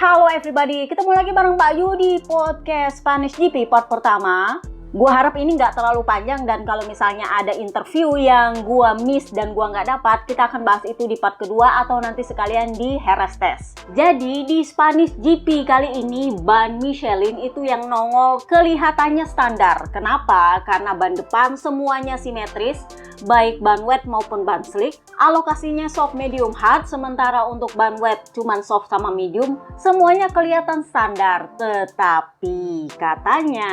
Halo everybody, ketemu lagi bareng Mbak Yu di podcast Spanish GP part pertama. Gua harap ini nggak terlalu panjang, dan kalau misalnya ada interview yang gua miss dan gua nggak dapat, kita akan bahas itu di part kedua atau nanti sekalian di Jerez Test. Jadi di Spanish GP kali ini ban Michelin itu yang nongol kelihatannya standar. Kenapa? Karena ban depan semuanya simetris, baik ban wet maupun ban slick. Alokasinya soft, medium, hard, sementara untuk ban wet cuman soft sama medium, semuanya kelihatan standar. Tetapi katanya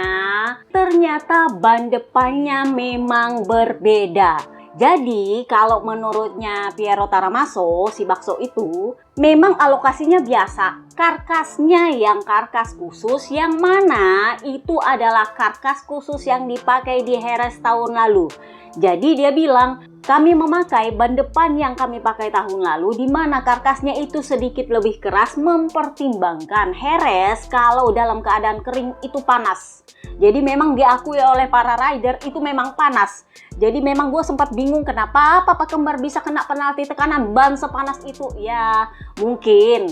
ternyata ban depannya memang berbeda. Jadi kalau menurutnya Piero Taramaso, si bakso itu memang alokasinya biasa. Karkasnya yang karkas khusus, yang mana itu adalah karkas khusus yang dipakai di Jerez tahun lalu. Jadi dia bilang, kami memakai ban depan yang kami pakai tahun lalu, di mana karkasnya itu sedikit lebih keras, mempertimbangkan Jerez kalau dalam keadaan kering itu panas. Jadi memang diakui oleh para rider itu memang panas. Jadi memang gue sempat bingung kenapa Papa Kembar bisa kena penalti tekanan ban sepanas itu. Ya mungkin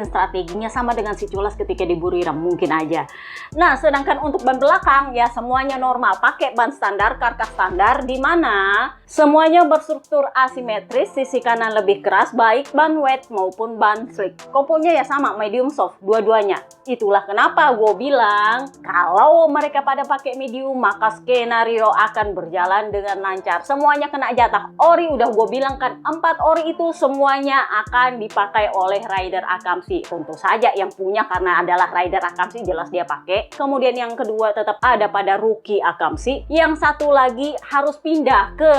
strateginya sama dengan si Culas ketika di Buriram, mungkin aja. Nah sedangkan untuk ban belakang ya semuanya normal, pakai ban standar, karkas standar, di mana semuanya berstruktur asimetris, sisi kanan lebih keras baik ban wet maupun ban slick. Komponya ya sama, medium soft, dua-duanya. Itulah kenapa gue bilang kalau mereka pada pakai medium maka skenario akan berjalan dengan lancar. Semuanya kena jatah. Ori udah gue bilang kan, 4 ori itu semuanya akan dipakai oleh rider Akamsi. Tentu saja yang punya karena adalah rider Akamsi, jelas dia pakai. Kemudian yang kedua tetap ada pada rookie Akamsi. Yang satu lagi harus pindah ke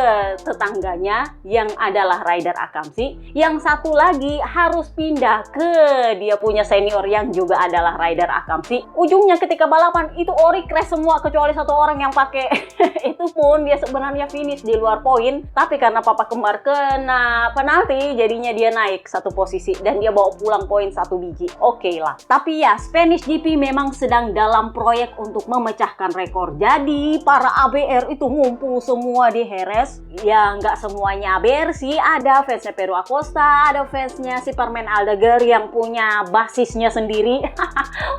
tetangganya yang adalah rider Akamsi. Yang satu lagi harus pindah ke dia punya senior yang juga adalah rider Akamsi. Ujungnya ketika balapan itu ori crash semua kecuali satu orang yang pakai. Itu pun dia sebenarnya finish di luar poin, tapi karena Papa Kembar kena penalti jadinya dia naik satu posisi dan dia bawa pulang poin 1 biji. Oke lah. Tapi ya Spanish GP memang sedang dalam proyek untuk memecahkan rekor. Jadi para ABR itu ngumpul semua di Jerez. Ya nggak semuanya ABR sih, ada fansnya Pedro Acosta, ada fansnya si Permen Aldeguer yang punya basisnya sendiri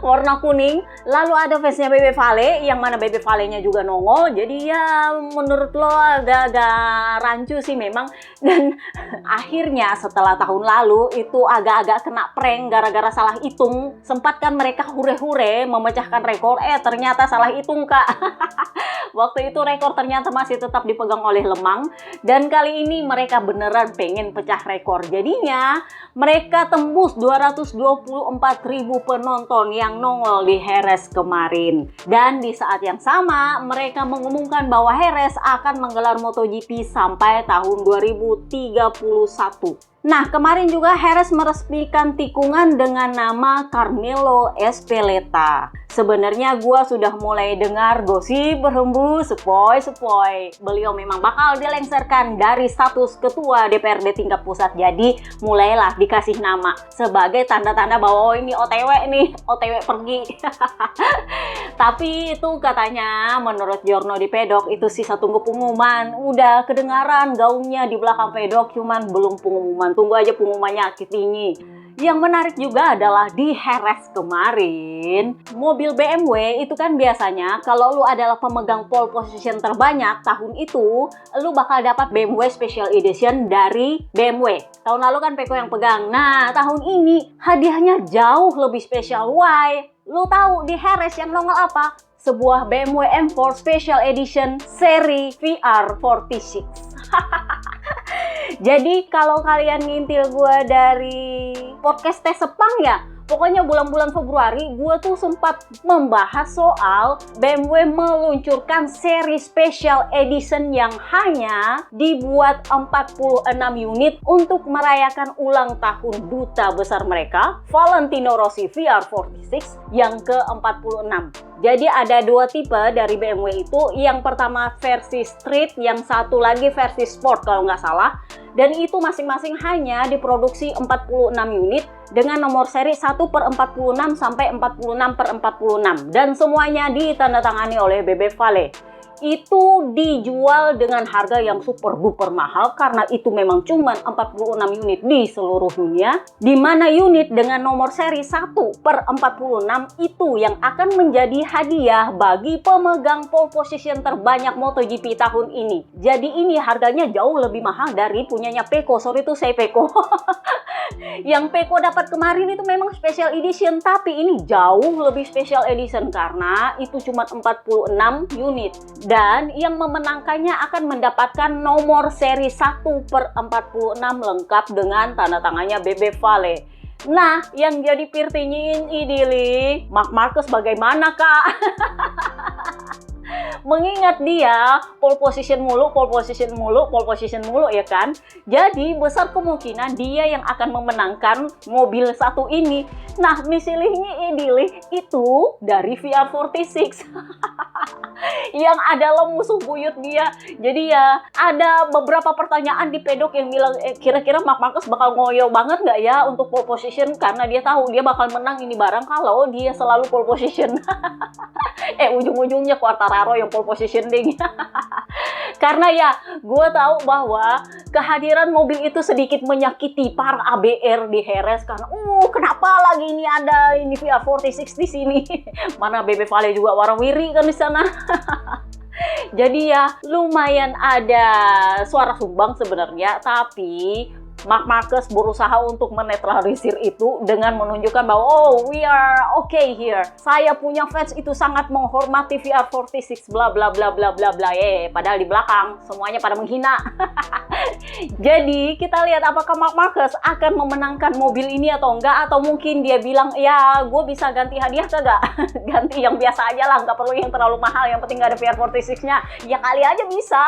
warna kuning. Lalu ada fansnya Bebe Vale yang mana Bebe Vale-nya juga nongol. Jadi ya menurut lo agak-agak rancu sih memang. Dan akhirnya setelah tahun lalu itu agak-agak kena prank gara-gara salah hitung. Sempat kan mereka hure-hure memecahkan rekor, ternyata salah hitung kak. Waktu itu rekor ternyata masih tetap dipegang oleh Lemang. Dan kali ini mereka beneran pengen pecah rekor. Jadinya mereka tembus 224.000 penonton yang nongol di Jerez kemarin. Dan di saat yang sama mereka mengumumkan bahwa Jerez akan menggelar MotoGP sampai tahun 2031. Nah, kemarin juga Jerez meresmikan tikungan dengan nama Carmelo Ezpeleta. Sebenarnya gue sudah mulai dengar gosip berhembus, sepoi. Beliau memang bakal dilengsarkan dari status ketua DPRD tingkat pusat. Jadi mulailah dikasih nama sebagai tanda-tanda bahwa ini OTW nih, OTW pergi. Tapi itu katanya menurut Giorno di pedok itu sisa tunggu pengumuman. Udah kedengaran gaungnya di belakang pedok, cuman belum pengumuman. Tunggu aja pengumumannya tinggi. Yang menarik juga adalah di Jerez kemarin, mobil BMW itu kan biasanya kalau lu adalah pemegang pole position terbanyak tahun itu, lu bakal dapat BMW Special Edition dari BMW. Tahun lalu kan Peko yang pegang. Nah, tahun ini hadiahnya jauh lebih spesial. Why? Lu tahu di Jerez yang nongol apa? Sebuah BMW M4 Special Edition seri VR46. Jadi kalau kalian ngintil gue dari podcast tes Sepang ya, pokoknya bulan-bulan Februari gue tuh sempat membahas soal BMW meluncurkan seri Special Edition yang hanya dibuat 46 unit untuk merayakan ulang tahun duta besar mereka, Valentino Rossi VR46 yang ke-46. Jadi ada dua tipe dari BMW itu, yang pertama versi street, yang satu lagi versi sport kalau nggak salah. Dan itu masing-masing hanya diproduksi 46 unit dengan nomor seri 1/46 sampai 46/46 dan semuanya ditandatangani oleh Bebe Vale. Itu dijual dengan harga yang super duper mahal karena itu memang cuma 46 unit di seluruh dunia, di mana unit dengan nomor seri 1/46 itu yang akan menjadi hadiah bagi pemegang pole position terbanyak MotoGP tahun ini. Jadi ini harganya jauh lebih mahal dari punyanya Pecco. Sorry tuh saya Pecco. Yang Pecco dapat kemarin itu memang special edition, tapi ini jauh lebih special edition karena itu cuma 46 unit. Dan yang memenangkannya akan mendapatkan nomor seri 1/46 lengkap dengan tanda tangannya Bebe Vale. Nah, yang jadi pirtinyin idili, Marc Marquez bagaimana kak? Mengingat dia pole position mulu ya kan. Jadi besar kemungkinan dia yang akan memenangkan mobil satu ini. Nah, misalnya idili itu dari VR46 yang adalah musuh buyut dia. Jadi ya ada beberapa pertanyaan di pedok yang bilang kira-kira Marc Marquez bakal ngoyo banget nggak ya untuk pole position, karena dia tahu dia bakal menang ini barang kalau dia selalu pole position. Ujung-ujungnya Quartararo yang pole positioning. Karena ya gue tahu bahwa kehadiran mobil itu sedikit menyakiti para ABR di Jerez karena kenapa lagi ini ada ini VR46 di sini. Mana Bebe Vale juga warawiri kan di sana. Jadi ya lumayan ada suara sumbang sebenarnya, tapi Marc Marquez berusaha untuk menetralisir itu dengan menunjukkan bahwa we are okay here. Saya punya fans itu sangat menghormati VR46 bla bla bla bla bla bla. Padahal di belakang semuanya pada menghina. Jadi kita lihat apakah Marc Marquez akan memenangkan mobil ini atau enggak, atau mungkin dia bilang ya gue bisa ganti hadiah kagak. Ganti yang biasa aja lah, nggak perlu yang terlalu mahal, yang penting gak ada VR46-nya. Ya kali aja bisa.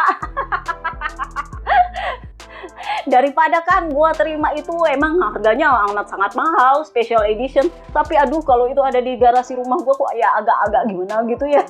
Daripada kan gua terima itu emang harganya amat sangat mahal, special edition, tapi aduh kalau itu ada di garasi rumah gua kok ya agak-agak gimana gitu ya.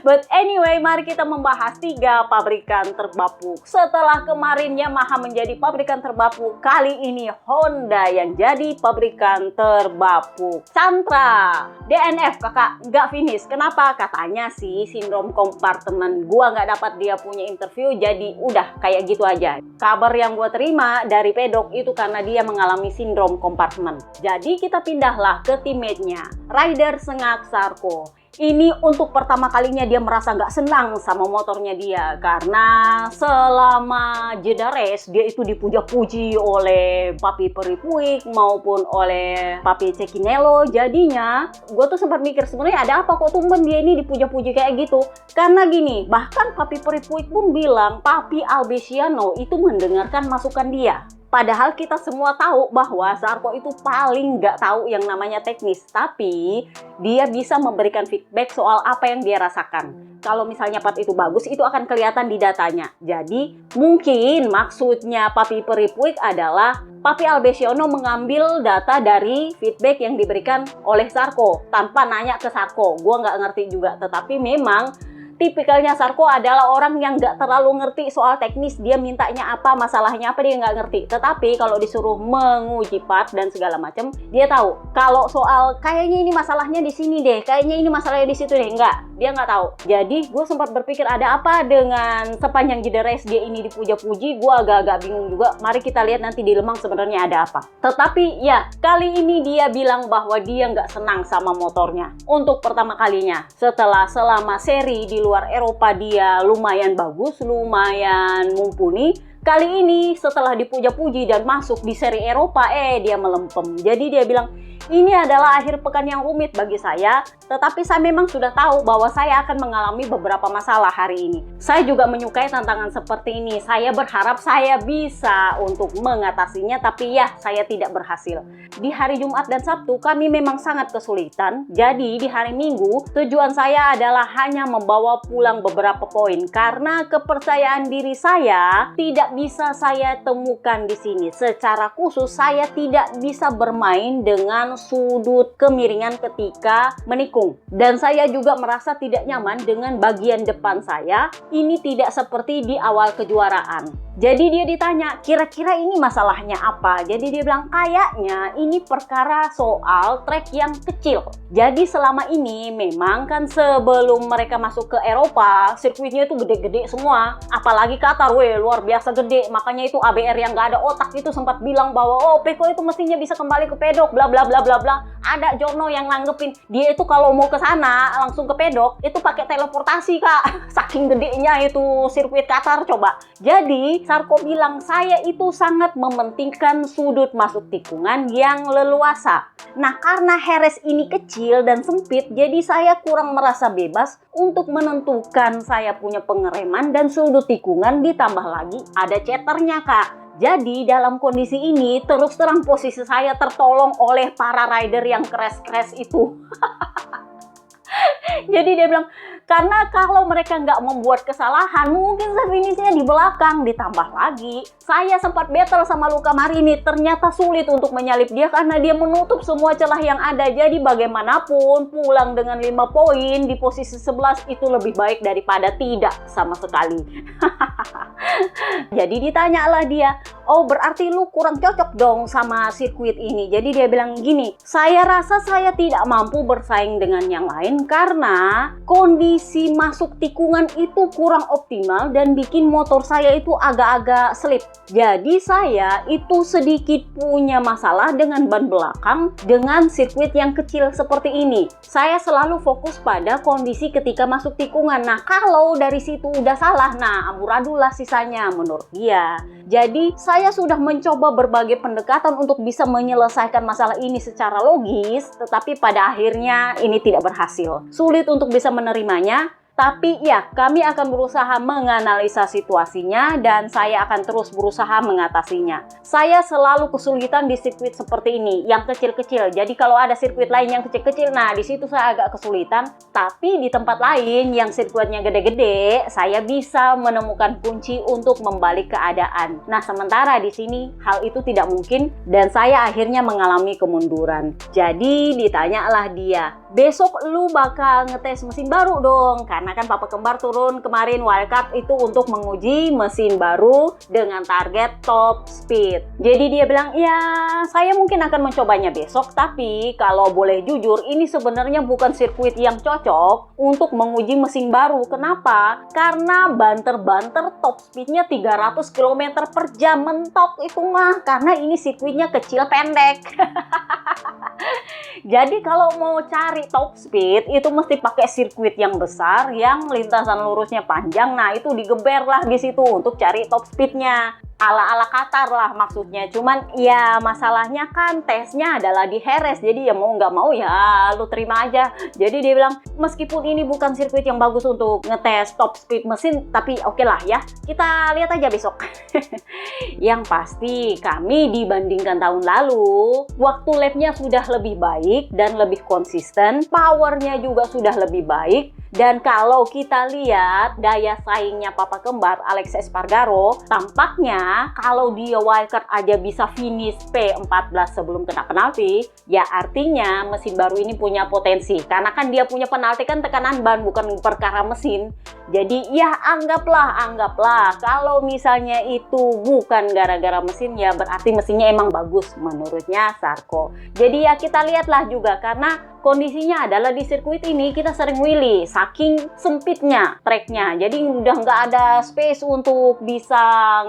But anyway, mari kita membahas 3 pabrikan terbapuk. Setelah kemarin Yamaha menjadi pabrikan terbapuk, kali ini Honda yang jadi pabrikan terbapuk. Santra, DNF kakak nggak finish. Kenapa? Katanya sih sindrom kompartemen. Gua nggak dapat dia punya interview, jadi udah kayak gitu aja. Kabar yang gua terima dari pedok itu karena dia mengalami sindrom kompartemen. Jadi kita pindahlah ke teammate-nya, Ryder Sengak Sarko. Ini untuk pertama kalinya dia merasa nggak senang sama motornya dia, karena selama jeda race dia itu dipuja-puji oleh Papi Peripuik maupun oleh Papi Cecchinello. Jadinya gue tuh sempat mikir sebenarnya ada apa kok tumben dia ini dipuja-puji kayak gitu. Karena gini, bahkan Papi Peripuik pun bilang Papi Albesiano itu mendengarkan masukan dia. Padahal kita semua tahu bahwa Zarco itu paling nggak tahu yang namanya teknis, tapi dia bisa memberikan feedback soal apa yang dia rasakan. Kalau misalnya part itu bagus, itu akan kelihatan di datanya. Jadi mungkin maksudnya Papi Peripuik adalah Papi Albesiano mengambil data dari feedback yang diberikan oleh Zarco tanpa nanya ke Zarco. Gua nggak ngerti juga, tetapi memang tipikalnya Zarco adalah orang yang nggak terlalu ngerti soal teknis. Dia mintanya apa, masalahnya apa, dia nggak ngerti. Tetapi kalau disuruh menguji part dan segala macam, dia tahu. Kalau soal kayaknya ini masalahnya di sini deh, kayaknya ini masalahnya di situ deh, dia nggak tahu. Jadi gue sempat berpikir ada apa dengan sepanjang jeda race dia ini dipuja-puji. Gue agak-agak bingung juga. Mari kita lihat nanti di Lemang sebenarnya ada apa. Tetapi ya kali ini dia bilang bahwa dia nggak senang sama motornya. Untuk pertama kalinya setelah selama seri di luar Eropa dia lumayan bagus, lumayan mumpuni. Kali ini setelah dipuja-puji dan masuk di seri Eropa, dia melempem. Jadi dia bilang, ini adalah akhir pekan yang rumit bagi saya, tetapi saya memang sudah tahu bahwa saya akan mengalami beberapa masalah hari ini. Saya juga menyukai tantangan seperti ini. Saya berharap saya bisa untuk mengatasinya, tapi ya saya tidak berhasil. Di hari Jumat dan Sabtu kami memang sangat kesulitan. Jadi di hari Minggu tujuan saya adalah hanya membawa pulang beberapa poin karena kepercayaan diri saya tidak bisa saya temukan di sini. Secara khusus saya tidak bisa bermain dengan sudut kemiringan ketika menikung. Dan saya juga merasa tidak nyaman dengan bagian depan saya. Ini tidak seperti di awal kejuaraan. Jadi dia ditanya, kira-kira ini masalahnya apa? Jadi dia bilang, kayaknya ini perkara soal trek yang kecil. Jadi selama ini memang kan sebelum mereka masuk ke Eropa, sirkuitnya itu gede-gede semua. Apalagi Qatar, luar biasa gede. Makanya itu ABR yang gak ada otak itu sempat bilang bahwa, oh Peko itu mestinya bisa kembali ke pedok, bla bla bla bla bla. Ada Jono yang nanggepin, dia itu kalau mau ke sana langsung ke pedok, itu pakai teleportasi Kak. Saking gedenya itu sirkuit Qatar coba. Jadi Sarko bilang, saya itu sangat mementingkan sudut masuk tikungan yang leluasa. Nah, karena Jerez ini kecil dan sempit, jadi saya kurang merasa bebas untuk menentukan saya punya pengereman dan sudut tikungan, ditambah lagi ada ceternya Kak. Jadi dalam kondisi ini terus terang posisi saya tertolong oleh para rider yang crash itu. Jadi dia bilang, karena kalau mereka nggak membuat kesalahan, mungkin saya finishnya di belakang. Ditambah lagi, saya sempat battle sama Luca Marini. Ternyata sulit untuk menyalip dia karena dia menutup semua celah yang ada. Jadi bagaimanapun, pulang dengan 5 poin di posisi 11 itu lebih baik daripada tidak sama sekali. Jadi ditanyalah dia, oh berarti lu kurang cocok dong sama sirkuit ini. Jadi dia bilang gini, saya rasa saya tidak mampu bersaing dengan yang lain karena kondisi masuk tikungan itu kurang optimal dan bikin motor saya itu agak-agak slip. Jadi saya itu sedikit punya masalah dengan ban belakang dengan sirkuit yang kecil seperti ini. Saya selalu fokus pada kondisi ketika masuk tikungan. Nah, kalau dari situ udah salah, nah amburadul lah sisanya menurut dia. Jadi saya sudah mencoba berbagai pendekatan untuk bisa menyelesaikan masalah ini secara logis, tetapi pada akhirnya ini tidak berhasil. Sulit untuk bisa menerimanya, tapi ya kami akan berusaha menganalisa situasinya dan saya akan terus berusaha mengatasinya. Saya selalu kesulitan di sirkuit seperti ini, yang kecil-kecil. Jadi kalau ada sirkuit lain yang kecil-kecil, nah di situ saya agak kesulitan. Tapi di tempat lain yang sirkuitnya gede-gede, saya bisa menemukan kunci untuk membalik keadaan. Nah sementara di sini hal itu tidak mungkin dan saya akhirnya mengalami kemunduran. Jadi ditanyalah dia, besok lu bakal ngetes mesin baru dong, karena kan Papa Kembar turun kemarin wildcard itu untuk menguji mesin baru dengan target top speed. Jadi dia bilang, ya saya mungkin akan mencobanya besok, tapi kalau boleh jujur ini sebenarnya bukan sirkuit yang cocok untuk menguji mesin baru. Kenapa? Karena banter-banter top speednya 300 km per jam mentok itu mah, karena ini sirkuitnya kecil pendek. Jadi kalau mau cari top speed itu mesti pakai sirkuit yang besar yang lintasan lurusnya panjang. Nah itu digeber lah di situ untuk cari top speednya. Ala-ala Qatar lah maksudnya. Cuman ya masalahnya kan tesnya adalah di Jerez. Jadi ya mau nggak mau ya lu terima aja. Jadi dia bilang meskipun ini bukan sirkuit yang bagus untuk ngetes top speed mesin, tapi oke lah ya. Kita lihat aja besok. Yang pasti kami dibandingkan tahun lalu, waktu lapnya sudah lebih baik dan lebih konsisten. Powernya juga sudah lebih baik. Dan kalau kita lihat daya saingnya Papa Kembar, Alex Espargaro, tampaknya kalau dia wildcard aja bisa finish P14 sebelum kena penalti, ya artinya mesin baru ini punya potensi. Karena kan dia punya penalti kan tekanan ban, bukan perkara mesin. Jadi ya anggaplah kalau misalnya itu bukan gara-gara mesin, ya berarti mesinnya emang bagus menurutnya Sarko. Jadi ya kita lihatlah juga, karena kondisinya adalah di sirkuit ini kita sering wheelie saking sempitnya treknya, jadi udah nggak ada space untuk bisa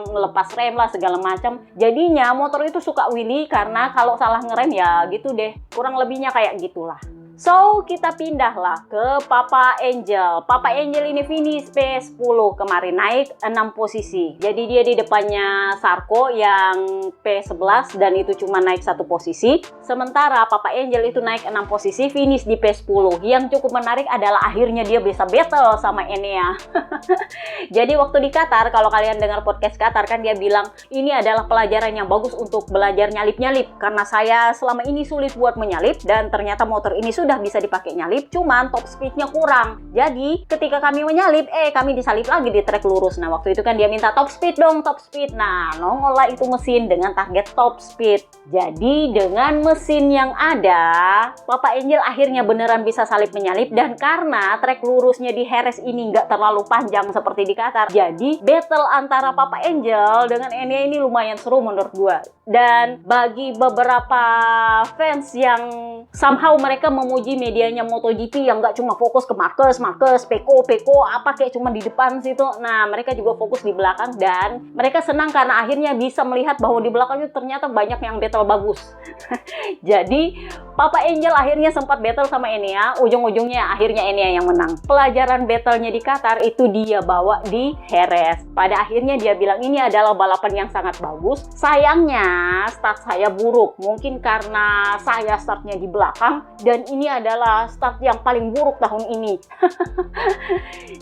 ngelepas rem lah segala macam. Jadinya motor itu suka wheelie karena kalau salah ngerem ya gitu deh, kurang lebihnya kayak gitulah. So, kita pindahlah ke Papa Angel. Papa Angel ini finish P10 kemarin, naik 6 posisi. Jadi dia di depannya Sarko yang P11 dan itu cuma naik 1 posisi. Sementara Papa Angel itu naik 6 posisi, finish di P10. Yang cukup menarik adalah akhirnya dia bisa battle sama Enea. Jadi waktu di Qatar, kalau kalian dengar podcast Qatar kan dia bilang, ini adalah pelajaran yang bagus untuk belajar nyalip-nyalip. Karena saya selama ini sulit buat menyalip dan ternyata motor ini sudah udah bisa dipakai nyalip, cuman top speednya kurang. Jadi ketika kami menyalip, kami disalip lagi di trek lurus. Nah waktu itu kan dia minta top speed dong, top speed. Nah nongol lah itu mesin dengan target top speed. Jadi dengan mesin yang ada, Papa Angel akhirnya beneran bisa salip menyalip. Dan karena trek lurusnya di Jerez ini nggak terlalu panjang seperti di Qatar, jadi battle antara Papa Angel dengan Enya ini lumayan seru menurut gua. Dan bagi beberapa fans yang somehow mereka memuji medianya MotoGP yang nggak cuma fokus ke Marquez, Peko, apa kayak cuma di depan situ. Nah, mereka juga fokus di belakang dan mereka senang karena akhirnya bisa melihat bahwa di belakangnya ternyata banyak yang battle bagus. Jadi, Papa Angel akhirnya sempat battle sama Enea, ujung-ujungnya akhirnya Enea yang menang. Pelajaran battlenya di Qatar itu dia bawa di Jerez. Pada akhirnya dia bilang ini adalah balapan yang sangat bagus. Sayangnya start saya buruk, mungkin karena saya startnya di belakang dan ini adalah start yang paling buruk tahun ini.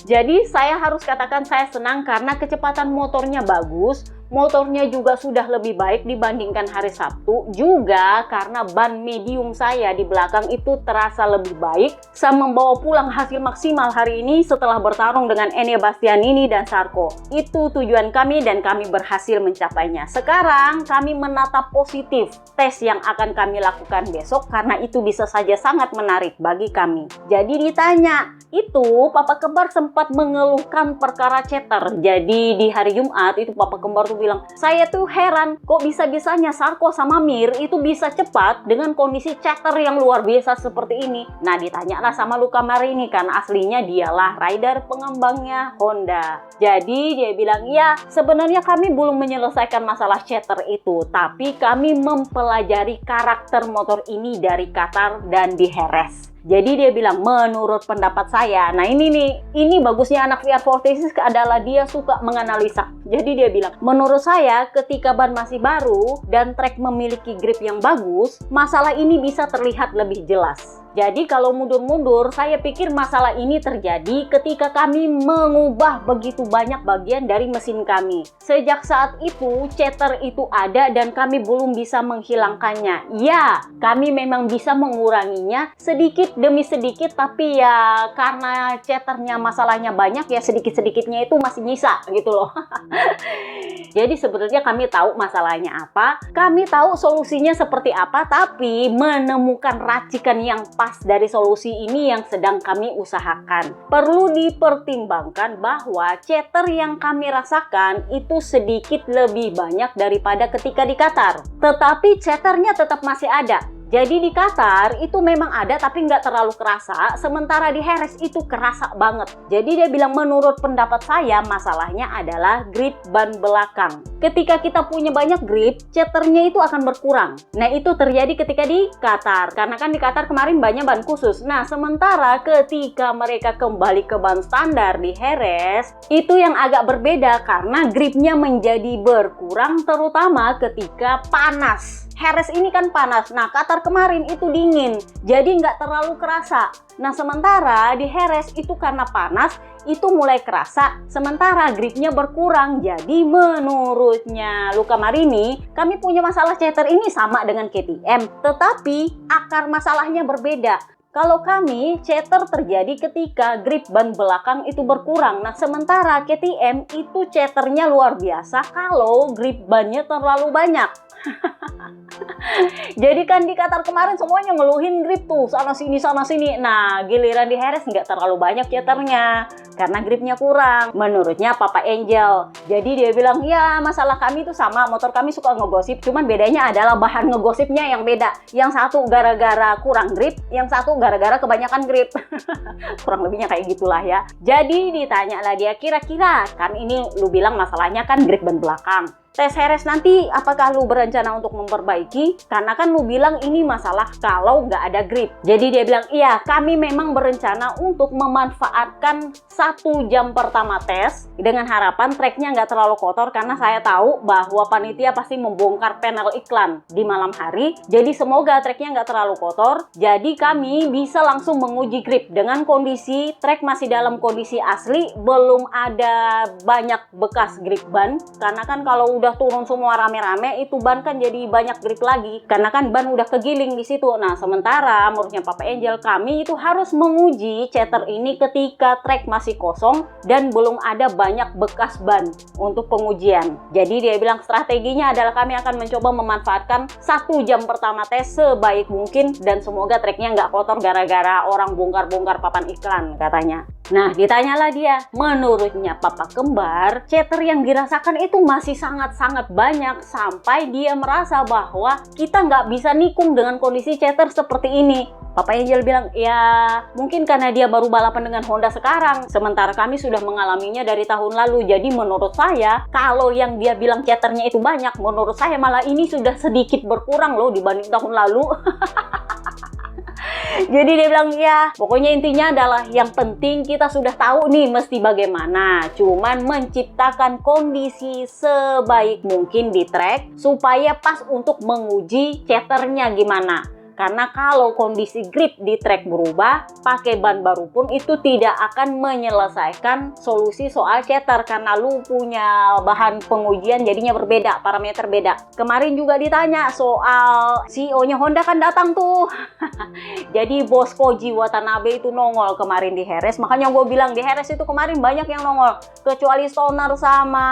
Jadi saya harus katakan saya senang karena kecepatan motornya bagus, motornya juga sudah lebih baik dibandingkan hari Sabtu, juga karena ban medium saya di belakang itu terasa lebih baik. Saya membawa pulang hasil maksimal hari ini setelah bertarung dengan Enea Bastianini dan Zarco. Itu tujuan kami dan kami berhasil mencapainya. Sekarang kami menatap positif tes yang akan kami lakukan besok karena itu bisa saja sangat menarik bagi kami. Jadi ditanya, itu Papa Kembar sempat mengeluhkan perkara chatter. Jadi di hari Jumat itu Papa Kembar tuh bilang, saya tuh heran kok bisa-bisanya Zarco sama Mir itu bisa cepat dengan kondisi chatter yang luar biasa seperti ini. Nah ditanyalah sama Luca Marini kan aslinya dialah rider pengembangnya Honda. Jadi dia bilang ya sebenarnya kami belum menyelesaikan masalah chatter itu, tapi kami mempelajari karakter motor ini dari Qatar dan di Jerez. Jadi dia bilang menurut pendapat saya, nah ini bagusnya anak VR46 adalah dia suka menganalisa. Jadi dia bilang menurut saya ketika ban masih baru dan trek memiliki grip yang bagus, masalah ini bisa terlihat lebih jelas. Jadi kalau mundur-mundur, saya pikir masalah ini terjadi ketika kami mengubah begitu banyak bagian dari mesin kami. Sejak saat itu, chatter itu ada dan kami belum bisa menghilangkannya. Ya, kami memang bisa menguranginya sedikit demi sedikit, tapi ya karena chatternya masalahnya banyak, ya sedikit-sedikitnya itu masih nyisa gitu loh. Jadi sebenarnya kami tahu masalahnya apa, kami tahu solusinya seperti apa, tapi menemukan racikan yang pas dari solusi ini yang sedang kami usahakan. Perlu dipertimbangkan bahwa chatter yang kami rasakan itu sedikit lebih banyak daripada ketika di Qatar. Tetapi chatternya tetap masih ada. Jadi di Qatar itu memang ada tapi nggak terlalu kerasa, sementara di Jerez itu kerasa banget. Jadi dia bilang menurut pendapat saya masalahnya adalah grip ban belakang. Ketika kita punya banyak grip, chatternya itu akan berkurang. Nah itu terjadi ketika di Qatar, karena kan di Qatar kemarin banyak ban khusus. Nah sementara ketika mereka kembali ke ban standar di Jerez, itu yang agak berbeda karena gripnya menjadi berkurang terutama ketika panas. Jerez ini kan panas, nah Qatar kemarin itu dingin, jadi nggak terlalu kerasa. Nah sementara di Jerez itu karena panas, itu mulai kerasa, sementara gripnya berkurang. Jadi menurutnya Luca Marini, kami punya masalah chatter ini sama dengan KTM, tetapi akar masalahnya berbeda. Kalau kami, chatter terjadi ketika grip ban belakang itu berkurang. Nah, sementara KTM itu chatternya luar biasa kalau grip bannya terlalu banyak. Jadi kan di Qatar kemarin semuanya ngeluhin grip tuh sana sini. Nah giliran di Jerez nggak terlalu banyak chatternya karena gripnya kurang menurutnya Papa Angel. Jadi dia bilang ya masalah kami itu sama, motor kami suka ngegosip, cuman bedanya adalah bahan ngegosipnya yang beda. Yang satu gara-gara kurang grip, yang satu gara-gara kebanyakan grip. Kurang lebihnya kayak gitulah ya. Jadi ditanya lah dia, kira-kira kan ini lu bilang masalahnya kan grip ban belakang. Tes Jerez nanti apakah lu berencana untuk memperbaiki? Karena kan lu bilang ini masalah kalau nggak ada grip. Jadi dia bilang iya kami memang berencana untuk memanfaatkan 1 jam pertama tes dengan harapan treknya nggak terlalu kotor karena saya tahu bahwa panitia pasti membongkar panel iklan di malam hari. Jadi semoga treknya nggak terlalu kotor. Jadi kami bisa langsung menguji grip dengan kondisi trek masih dalam kondisi asli, belum ada banyak bekas grip ban. Karena kan kalau udah turun semua rame-rame, itu ban kan jadi banyak grip lagi karena kan ban udah kegiling di situ. Nah, sementara menurutnya Papa Angel, kami itu harus menguji Chatter ini ketika trek masih kosong dan belum ada banyak bekas ban untuk pengujian. Jadi dia bilang strateginya adalah kami akan mencoba memanfaatkan 1 jam pertama tes sebaik mungkin dan semoga treknya nggak kotor gara-gara orang bongkar-bongkar papan iklan katanya. Nah, ditanyalah dia, menurutnya Papa Kembar, Chatter yang dirasakan itu masih sangat-sangat banyak sampai dia merasa bahwa kita nggak bisa nikung dengan kondisi Chatter seperti ini. Papa Angel bilang, ya mungkin karena dia baru balapan dengan Honda sekarang, sementara kami sudah mengalaminya dari tahun lalu. Jadi menurut saya, kalau yang dia bilang Chatternya itu banyak, menurut saya malah ini sudah sedikit berkurang loh dibanding tahun lalu. Jadi dia bilang, ya pokoknya intinya adalah yang penting kita sudah tahu nih mesti bagaimana. Cuman menciptakan kondisi sebaik mungkin di track supaya pas untuk menguji Chatternya gimana. Karena kalau kondisi grip di trek berubah, pakai ban baru pun itu tidak akan menyelesaikan solusi soal Chatter karena lu punya bahan pengujian jadinya berbeda, parameter beda. Kemarin juga ditanya soal CEO-nya Honda kan datang tuh. Jadi bos Koji Watanabe itu nongol kemarin di Jerez. Makanya gue bilang di Jerez itu kemarin banyak yang nongol. Kecuali Stoner sama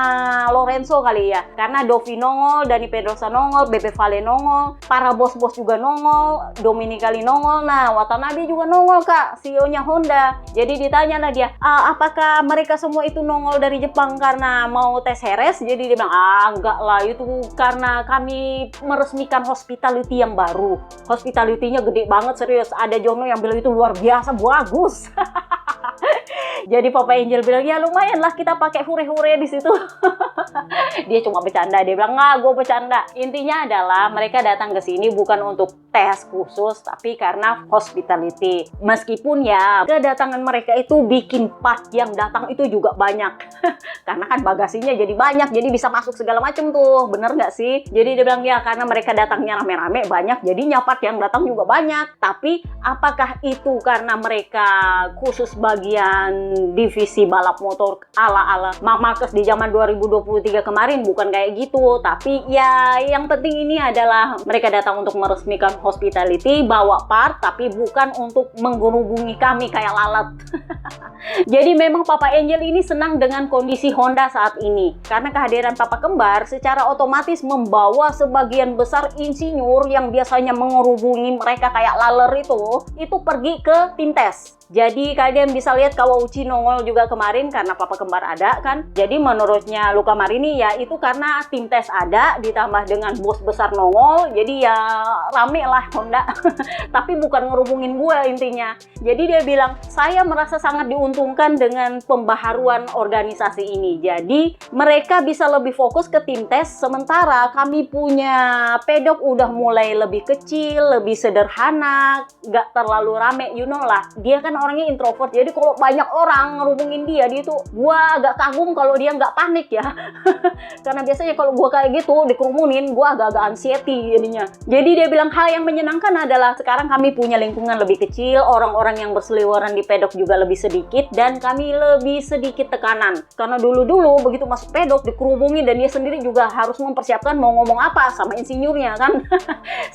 Lorenzo kali ya. Karena Dovi nongol, Dani Pedrosa nongol, Bebe Vale nongol, para bos-bos juga nongol, Dominicali nongol, nah Watanabe juga nongol kak, CEO-nya Honda. Jadi ditanya lah dia, apakah mereka semua itu nongol dari Jepang karena mau tes Jerez? Jadi dia bilang, enggak lah, itu karena kami meresmikan hospitality yang baru. Hospitality-nya gede banget, serius. Ada Jono yang bilang itu luar biasa, bagus. Jadi Papa Angel bilang, ya lumayan lah kita pakai hure-hure di situ. Dia cuma bercanda, dia bilang, nggak, gue bercanda. Intinya adalah mereka datang ke sini bukan untuk tes khusus, tapi karena hospitality. Meskipun ya kedatangan mereka itu bikin part yang datang itu juga banyak. Karena kan bagasinya jadi banyak, jadi bisa masuk segala macam tuh, bener nggak sih? Jadi dia bilang, ya karena mereka datangnya rame-rame banyak, jadinya part yang datang juga banyak. Tapi apakah itu karena mereka khusus bagian divisi balap motor ala-ala Marc Marquez di zaman 2023 kemarin? Bukan kayak gitu, tapi ya yang penting ini adalah mereka datang untuk meresmikan hospitality, bawa part, tapi bukan untuk menggerubungi kami kayak lalat. Jadi memang Papa Angel ini senang dengan kondisi Honda saat ini karena kehadiran Papa Kembar secara otomatis membawa sebagian besar insinyur yang biasanya mengerubungi mereka kayak laler itu pergi ke tim tes. Jadi kalian bisa lihat Kawauchi nongol juga kemarin karena Papa Kembar ada kan. Jadi menurutnya Luca Marini ya itu karena tim tes ada ditambah dengan bos besar nongol. Jadi ya rame lah Honda. Tapi bukan ngerubungin gue intinya. Jadi dia bilang, saya merasa sangat diuntungkan dengan pembaharuan organisasi ini. Jadi mereka bisa lebih fokus ke tim tes. Sementara kami punya pedok udah mulai lebih kecil, lebih sederhana, gak terlalu rame, you know lah. Dia kan orangnya introvert, jadi kalau banyak orang ngerubungin dia tuh gua agak kagum kalau dia nggak panik ya. Karena biasanya kalau gua kayak gitu dikerumunin, gua agak-agak anxiety jadinya. Jadi dia bilang hal yang menyenangkan adalah sekarang kami punya lingkungan lebih kecil, orang-orang yang berseliweran di pedok juga lebih sedikit, dan kami lebih sedikit tekanan. Karena dulu-dulu begitu masuk pedok dikerubungin dan dia sendiri juga harus mempersiapkan mau ngomong apa sama insinyurnya kan.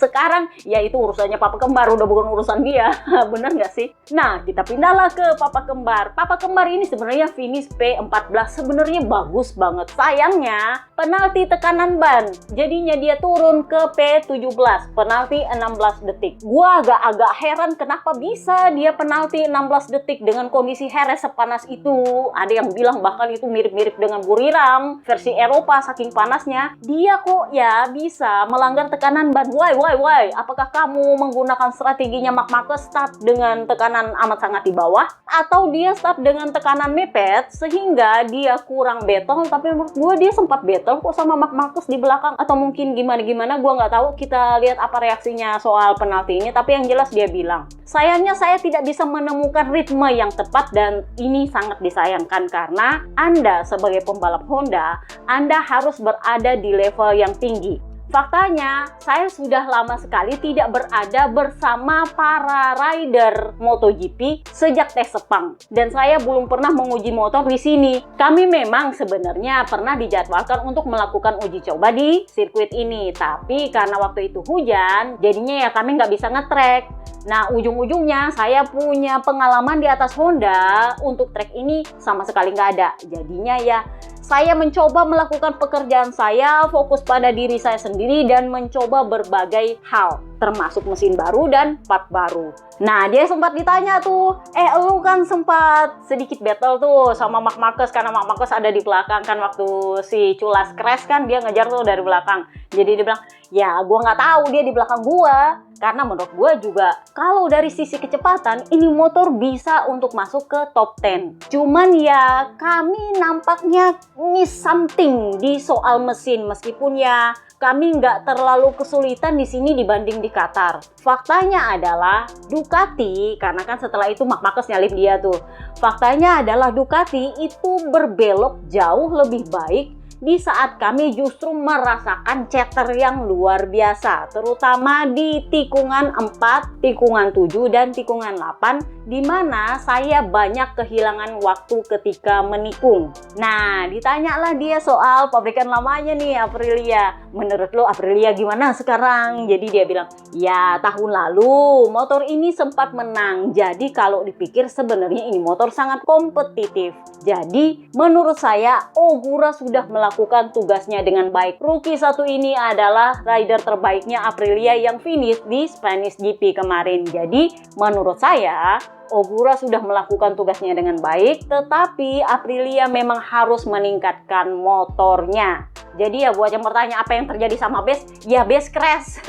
Sekarang ya itu urusannya Papa Kembar, udah bukan urusan dia. Bener nggak sih? Nah, kita pindahlah ke Papa Kembar. Papa Kembar ini sebenarnya finish P14 sebenarnya bagus banget. Sayangnya penalti tekanan ban. Jadinya dia turun ke P17, penalti 16 detik. Gua agak heran kenapa bisa dia penalti 16 detik dengan kondisi Jerez sepanas itu. Ada yang bilang bahkan itu mirip-mirip dengan Buriram versi Eropa saking panasnya. Dia kok ya bisa melanggar tekanan ban. Why? Apakah kamu menggunakan strateginya Marc Marquez start dengan tekanan amat sangat di bawah, atau dia start dengan tekanan mepet sehingga dia kurang battle? Tapi menurut gue dia sempat battle kok sama Marc Marquez di belakang, atau mungkin gimana gue nggak tahu. Kita lihat apa reaksinya soal penalti ini. Tapi yang jelas dia bilang, sayangnya saya tidak bisa menemukan ritme yang tepat dan ini sangat disayangkan karena Anda sebagai pembalap Honda, Anda harus berada di level yang tinggi. Faktanya, saya sudah lama sekali tidak berada bersama para rider MotoGP sejak tes Sepang. Dan saya belum pernah menguji motor di sini. Kami memang sebenarnya pernah dijadwalkan untuk melakukan uji coba di sirkuit ini. Tapi karena waktu itu hujan, jadinya ya kami nggak bisa nge-track. Nah, ujung-ujungnya saya punya pengalaman di atas Honda untuk track ini sama sekali nggak ada. Jadinya ya, saya mencoba melakukan pekerjaan saya, fokus pada diri saya sendiri dan mencoba berbagai hal, termasuk mesin baru dan part baru. Nah, dia sempat ditanya tuh, lu kan sempat sedikit battle tuh sama Marc Marquez karena Marc Marquez ada di belakang kan waktu si Culas crash kan dia ngejar tuh dari belakang. Jadi dia bilang, ya gua nggak tahu dia di belakang gua. Karena menurut gue juga kalau dari sisi kecepatan ini motor bisa untuk masuk ke top 10. Cuman ya kami nampaknya miss something di soal mesin meskipun ya kami nggak terlalu kesulitan di sini dibanding di Qatar. Faktanya adalah Ducati, karena kan setelah itu Marc Marquez nyalip dia tuh. Faktanya adalah Ducati itu berbelok jauh lebih baik di saat kami justru merasakan chatter yang luar biasa, terutama di tikungan 4, tikungan 7, dan tikungan 8, di mana saya banyak kehilangan waktu ketika menikung. Nah, ditanyalah dia soal pabrikan lamanya nih, Aprilia. Menurut lo Aprilia gimana sekarang? Jadi dia bilang, ya tahun lalu motor ini sempat menang. Jadi kalau dipikir sebenarnya ini motor sangat kompetitif. Jadi menurut saya Ogura sudah melakukan tugasnya dengan baik. Rookie satu ini adalah rider terbaiknya Aprilia yang finish di Spanish GP kemarin. Jadi menurut saya Ogura sudah melakukan tugasnya dengan baik, tetapi Aprilia memang harus meningkatkan motornya. Jadi ya buat yang bertanya apa yang terjadi sama Bes, ya Bes crash.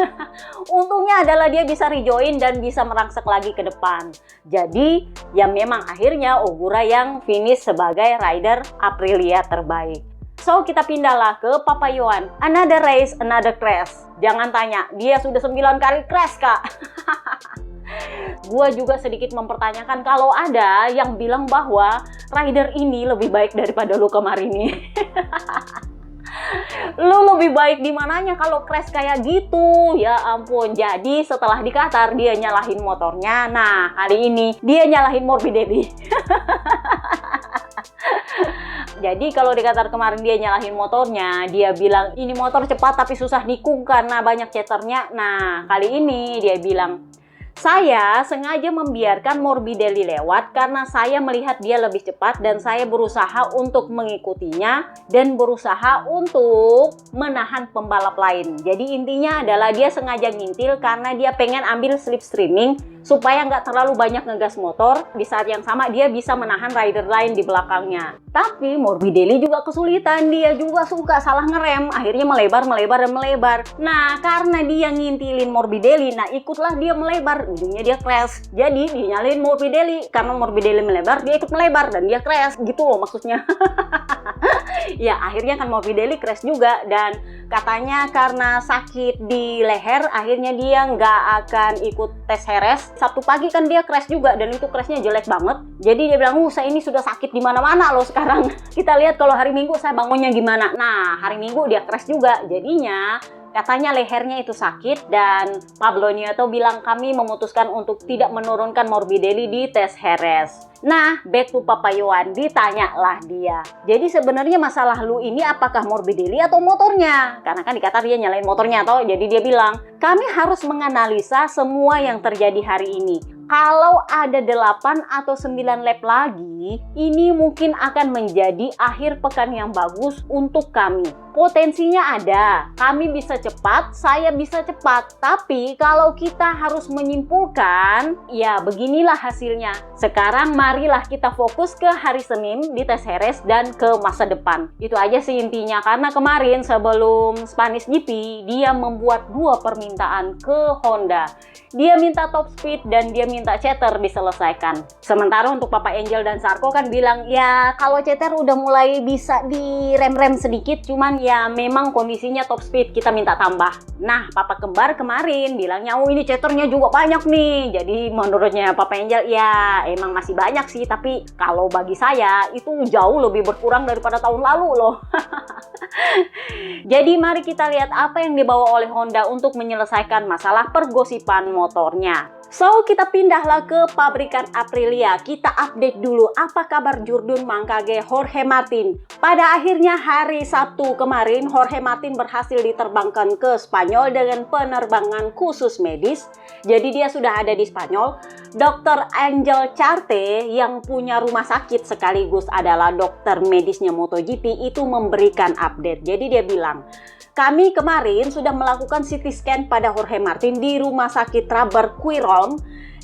Untungnya adalah dia bisa rejoin dan bisa merangsek lagi ke depan. Jadi ya memang akhirnya Ogura yang finish sebagai rider Aprilia terbaik. So kita pindahlah ke Papa Yohan. Another race, another crash. Jangan tanya, dia sudah 9 kali crash kak. Gua juga sedikit mempertanyakan kalau ada yang bilang bahwa rider ini lebih baik daripada lu kemarin nih. Lu lebih baik di mananya kalau crash kayak gitu? Ya ampun. Jadi setelah di Qatar dia nyalahin motornya. Nah, kali ini dia nyalahin Morbidelli. Jadi kalau di Qatar kemarin dia nyalahin motornya, dia bilang ini motor cepat tapi susah nikung karena banyak chatternya. Nah, kali ini dia bilang, saya sengaja membiarkan Morbidelli lewat karena saya melihat dia lebih cepat dan saya berusaha untuk mengikutinya dan berusaha untuk menahan pembalap lain. Jadi intinya adalah dia sengaja ngintil karena dia pengen ambil slipstreaming supaya nggak terlalu banyak ngegas motor. Di saat yang sama dia bisa menahan rider lain di belakangnya. Tapi Morbidelli juga kesulitan, dia juga suka salah ngerem, akhirnya melebar. Nah, karena dia ngintilin Morbidelli, nah ikutlah dia melebar, ujungnya dia crash. Jadi dinyalin Morbidelli, karena Morbidelli melebar, dia ikut melebar dan dia crash, gitu loh maksudnya. Ya akhirnya kan Morbidelli crash juga dan katanya karena sakit di leher, akhirnya dia nggak akan ikut tes Jerez. Sabtu pagi kan dia crash juga dan itu crashnya jelek banget. Jadi dia bilang, saya ini sudah sakit di mana-mana loh sekarang. Kita lihat kalau hari Minggu saya bangunnya gimana. Nah, hari Minggu dia crash juga. Jadinya katanya lehernya itu sakit dan Pablo Nieto bilang kami memutuskan untuk tidak menurunkan Morbidelli di tes Jerez. Nah, back to Papa Yohan, ditanyalah dia. Jadi sebenarnya masalah lu ini apakah Morbidelli atau motornya? Karena kan di Qatar dia nyalain motornya toh. Jadi dia bilang, kami harus menganalisa semua yang terjadi hari ini. Kalau ada 8 atau 9 lap lagi, ini mungkin akan menjadi akhir pekan yang bagus untuk kami. Potensinya ada, kami bisa cepat, saya bisa cepat. Tapi kalau kita harus menyimpulkan, ya beginilah hasilnya. Sekarang marilah kita fokus ke hari Senin di tes Jerez dan ke masa depan. Itu aja sih intinya, karena kemarin sebelum Spanish GP, dia membuat 2 permintaan ke Honda. Dia minta top speed dan dia minta chatter diselesaikan. Sementara untuk Papa Angel dan Sarko kan bilang, ya kalau chatter udah mulai bisa direm-rem sedikit, cuman ya memang kondisinya top speed, kita minta tambah. Nah, papa kembar kemarin bilangnya, oh ini chaternya juga banyak nih. Jadi menurutnya Papa Angel, ya emang masih banyak sih, tapi kalau bagi saya itu jauh lebih berkurang daripada tahun lalu loh. Jadi mari kita lihat apa yang dibawa oleh Honda untuk menyelesaikan masalah pergosipan motornya. So, kita pindahlah ke pabrikan Aprilia. Kita update dulu apa kabar Jurdun Mangkage Jorge Martin. Pada akhirnya hari Sabtu kemarin, Jorge Martin berhasil diterbangkan ke Spanyol dengan penerbangan khusus medis. Jadi dia sudah ada di Spanyol. Dr. Angel Charte yang punya rumah sakit sekaligus adalah dokter medisnya MotoGP itu memberikan update. Jadi dia bilang, kami kemarin sudah melakukan CT scan pada Jorge Martin di rumah sakit Traber Quirón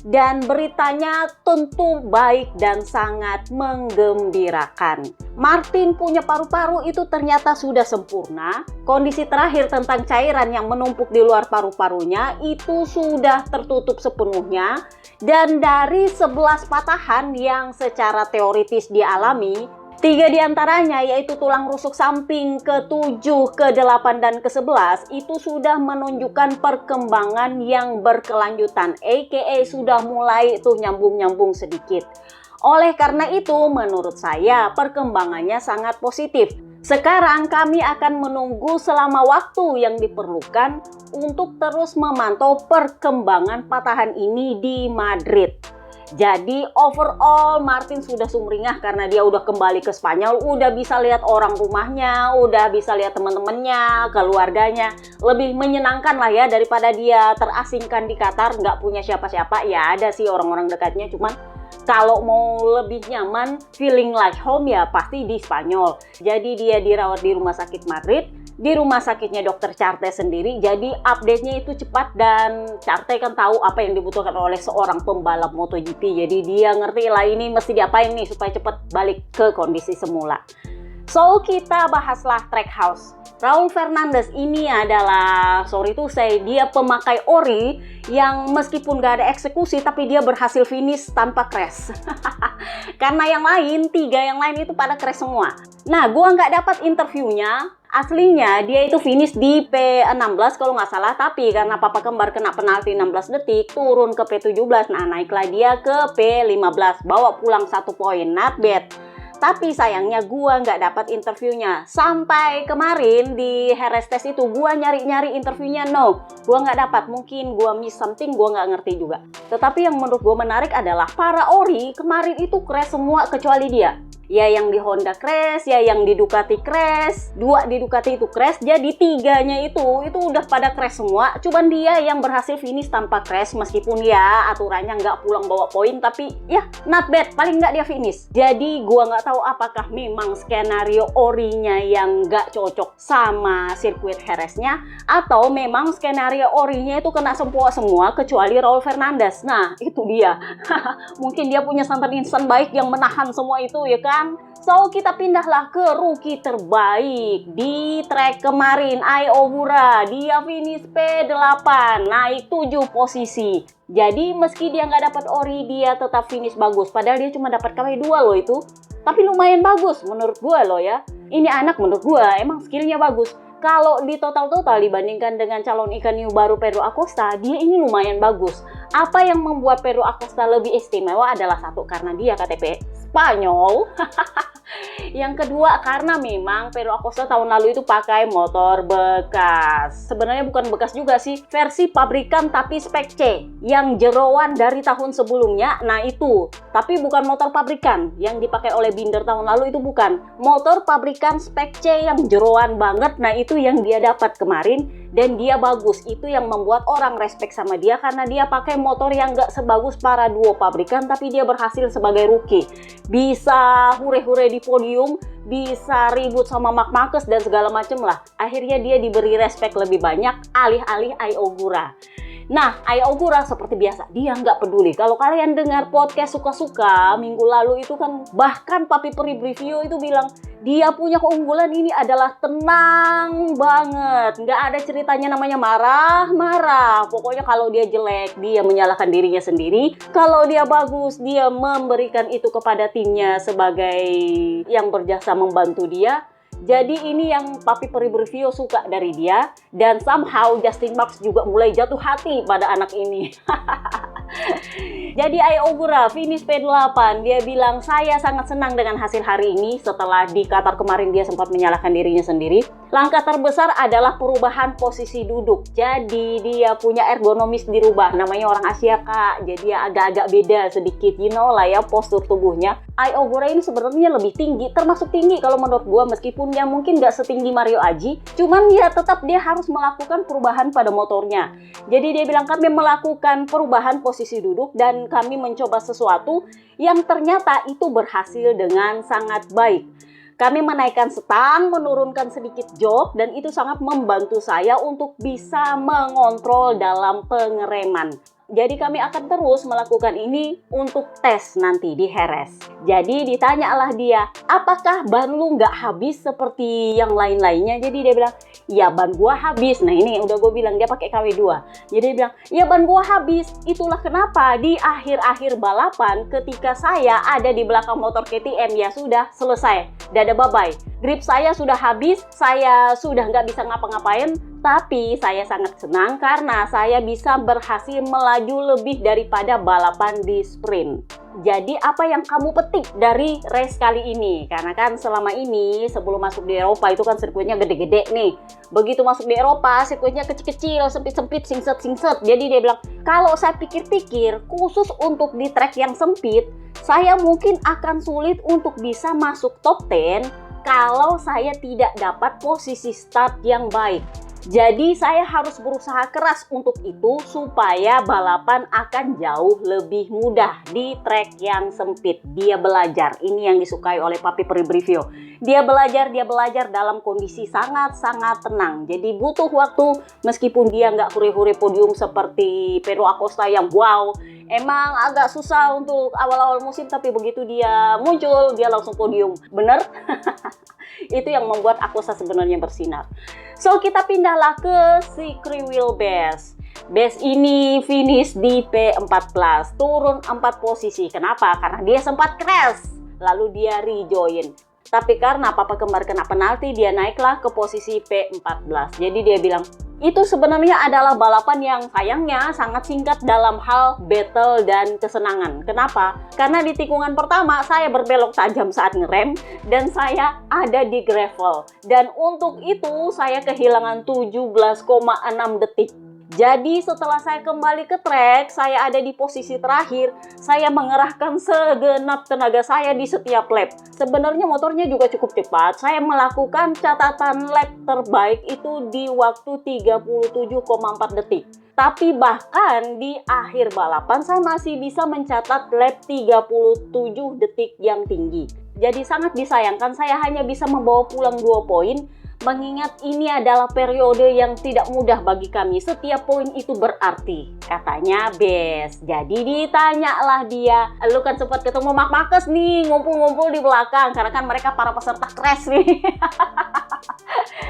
dan beritanya tentu baik dan sangat menggembirakan. Martin punya paru-paru itu ternyata sudah sempurna. Kondisi terakhir tentang cairan yang menumpuk di luar paru-parunya itu sudah tertutup sepenuhnya. Dan dari 11 patahan yang secara teoritis dialami, 3 diantaranya yaitu tulang rusuk samping ke-7, ke-8, dan ke-11 itu sudah menunjukkan perkembangan yang berkelanjutan, aka sudah mulai tuh nyambung-nyambung sedikit. Oleh karena itu menurut saya perkembangannya sangat positif. Sekarang kami akan menunggu selama waktu yang diperlukan untuk terus memantau perkembangan patahan ini di Madrid. Jadi overall Martin sudah sumringah karena dia udah kembali ke Spanyol, udah bisa lihat orang rumahnya, udah bisa lihat teman-temannya, keluarganya. Lebih menyenangkan lah ya daripada dia terasingkan di Qatar, nggak punya siapa-siapa. Ya ada sih orang-orang dekatnya, cuman kalau mau lebih nyaman, feeling like home ya pasti di Spanyol. Jadi dia dirawat di rumah sakit Madrid, di rumah sakitnya Dr. Charte sendiri. Jadi update-nya itu cepat dan Charte kan tahu apa yang dibutuhkan oleh seorang pembalap MotoGP. Jadi dia ngerti lah ini mesti diapain nih supaya cepat balik ke kondisi semula. So kita bahaslah Trackhouse. Raul Fernandez ini adalah, sorry tuh saya, dia pemakai ori yang meskipun gak ada eksekusi tapi dia berhasil finish tanpa crash. Karena yang lain, 3 yang lain itu pada crash semua. Nah, gua nggak dapat interviewnya. Aslinya dia itu finish di P16 kalau nggak salah, tapi karena papa kembar kena penalti 16 detik, turun ke P17. Nah, naiklah dia ke P15, bawa pulang 1 poin, not bad. Tapi sayangnya gua nggak dapat interviewnya. Sampai kemarin di Jerez Test itu gua nyari-nyari interviewnya, no. Gua nggak dapat, mungkin gua miss something, gua nggak ngerti juga. Tetapi yang menurut gua menarik adalah para ori kemarin itu crash semua kecuali dia. Ya yang di Honda crash, ya yang di Ducati crash, 2 di Ducati itu crash, jadi 3-nya itu udah pada crash semua. Cuman dia yang berhasil finish tanpa crash, meskipun ya aturannya nggak pulang bawa poin, tapi ya not bad, paling nggak dia finish. Jadi gua nggak tahu apakah memang skenario orinya yang nggak cocok sama sirkuit Jereznya, atau memang skenario orinya itu kena semua kecuali Raul Fernandez. Nah itu dia. Mungkin dia punya santan instan baik yang menahan semua itu ya kan. So kita pindahlah ke rookie terbaik di track kemarin, Ai Ogura. Dia finish P8, naik 7 posisi. Jadi meski dia nggak dapat ori, dia tetap finish bagus. Padahal dia cuma dapat KW2 loh itu. Tapi lumayan bagus menurut gue loh ya. Ini anak menurut gue emang skillnya bagus. Kalau di total dibandingkan dengan calon ikan hiu baru Pedro Acosta, dia ini lumayan bagus. Apa yang membuat Pedro Acosta lebih istimewa adalah satu, karena dia KTP Spanyol. Yang kedua, karena memang Pedro Acosta tahun lalu itu pakai motor bekas. Sebenarnya bukan bekas juga sih, versi pabrikan tapi spek C. Yang jeroan dari tahun sebelumnya, nah itu. Tapi bukan motor pabrikan yang dipakai oleh Binder tahun lalu, itu bukan. Motor pabrikan spek C yang jeroan banget, nah itu yang dia dapat kemarin. Dan dia bagus, itu yang membuat orang respect sama dia karena dia pakai motor yang gak sebagus para duo pabrikan, tapi dia berhasil sebagai rookie. Bisa hure-hure di podium, bisa ribut sama Marc Marquez dan segala macem lah. Akhirnya dia diberi respect lebih banyak alih-alih Ai Ogura. Nah, Ai Ogura seperti biasa, dia nggak peduli. Kalau kalian dengar podcast Suka-Suka minggu lalu itu kan, bahkan Papi Peri Review itu bilang dia punya keunggulan ini adalah tenang banget. Nggak ada ceritanya namanya marah-marah. Pokoknya kalau dia jelek, dia menyalahkan dirinya sendiri. Kalau dia bagus, dia memberikan itu kepada timnya sebagai yang berjasa membantu dia. Jadi ini yang Papi Peri Review suka dari dia. Dan somehow Justin Marks juga mulai jatuh hati pada anak ini. Jadi Ai Ogura finish P8. Dia bilang, saya sangat senang dengan hasil hari ini. Setelah di Qatar kemarin dia sempat menyalahkan dirinya sendiri. Langkah terbesar adalah perubahan posisi duduk. Jadi dia punya ergonomis dirubah. Namanya orang Asia, Kak. Jadi ya agak-agak beda sedikit. You know lah ya, postur tubuhnya. Ai Ogura ini sebenarnya lebih tinggi. Termasuk tinggi kalau menurut gua. Meskipun dia mungkin nggak setinggi Mario Aji. Cuman ya tetap dia harus melakukan perubahan pada motornya. Jadi dia bilang, kami melakukan perubahan posisi duduk dan kami mencoba sesuatu yang ternyata itu berhasil dengan sangat baik. Kami menaikkan stang, menurunkan sedikit jok, dan itu sangat membantu saya untuk bisa mengontrol dalam pengereman. Jadi kami akan terus melakukan ini untuk tes nanti di Jerez. Jadi ditanyalah dia, apakah ban lu nggak habis seperti yang lain-lainnya? Jadi dia bilang, ya ban gua habis. Nah ini udah gue bilang, dia pakai KW2. Jadi dia bilang, ya ban gua habis. Itulah kenapa di akhir-akhir balapan ketika saya ada di belakang motor KTM, ya sudah selesai. Dadah bye-bye. Grip saya sudah habis, saya sudah nggak bisa ngapa-ngapain. Tapi saya sangat senang karena saya bisa berhasil melaju lebih daripada balapan di sprint. Jadi apa yang kamu petik dari race kali ini? Karena kan selama ini sebelum masuk di Eropa itu kan sirkuitnya gede-gede nih. Begitu masuk di Eropa sirkuitnya kecil-kecil, sempit-sempit, singset-singset. Jadi dia bilang, kalau saya pikir-pikir khusus untuk di track yang sempit, saya mungkin akan sulit untuk bisa masuk top 10 kalau saya tidak dapat posisi start yang baik. Jadi saya harus berusaha keras untuk itu supaya balapan akan jauh lebih mudah di trek yang sempit. Dia belajar, ini yang disukai oleh Papi Peri Review. Dia belajar dalam kondisi sangat-sangat tenang. Jadi butuh waktu meskipun dia nggak huri-huri podium seperti Pedro Acosta yang wow. Emang agak susah untuk awal-awal musim, tapi begitu dia muncul, dia langsung podium. Bener? Itu yang membuat Acosta sebenarnya bersinar. So, kita pindahlah ke Secret Wheel Best. Best ini finish di P14, turun 4 posisi. Kenapa? Karena dia sempat crash, lalu dia rejoin. Tapi karena Papa Kembar kena penalti, dia naiklah ke posisi P14. Jadi dia bilang, itu sebenarnya adalah balapan yang sayangnya sangat singkat dalam hal battle dan kesenangan. Kenapa? Karena di tikungan pertama saya berbelok tajam saat ngerem dan saya ada di gravel. Dan untuk itu saya kehilangan 17,6 detik. Jadi setelah saya kembali ke trek, saya ada di posisi terakhir, saya mengerahkan segenap tenaga saya di setiap lap. Sebenarnya motornya juga cukup cepat, saya melakukan catatan lap terbaik itu di waktu 37,4 detik. Tapi bahkan di akhir balapan saya masih bisa mencatat lap 37 detik yang tinggi. Jadi sangat disayangkan saya hanya bisa membawa pulang 2 poin. Mengingat ini adalah periode yang tidak mudah bagi kami, setiap poin itu berarti, katanya Bes. Jadi ditanyalah dia, lu kan sempat ketemu Marc Marquez nih, ngumpul-ngumpul di belakang, karena kan mereka para peserta crash nih.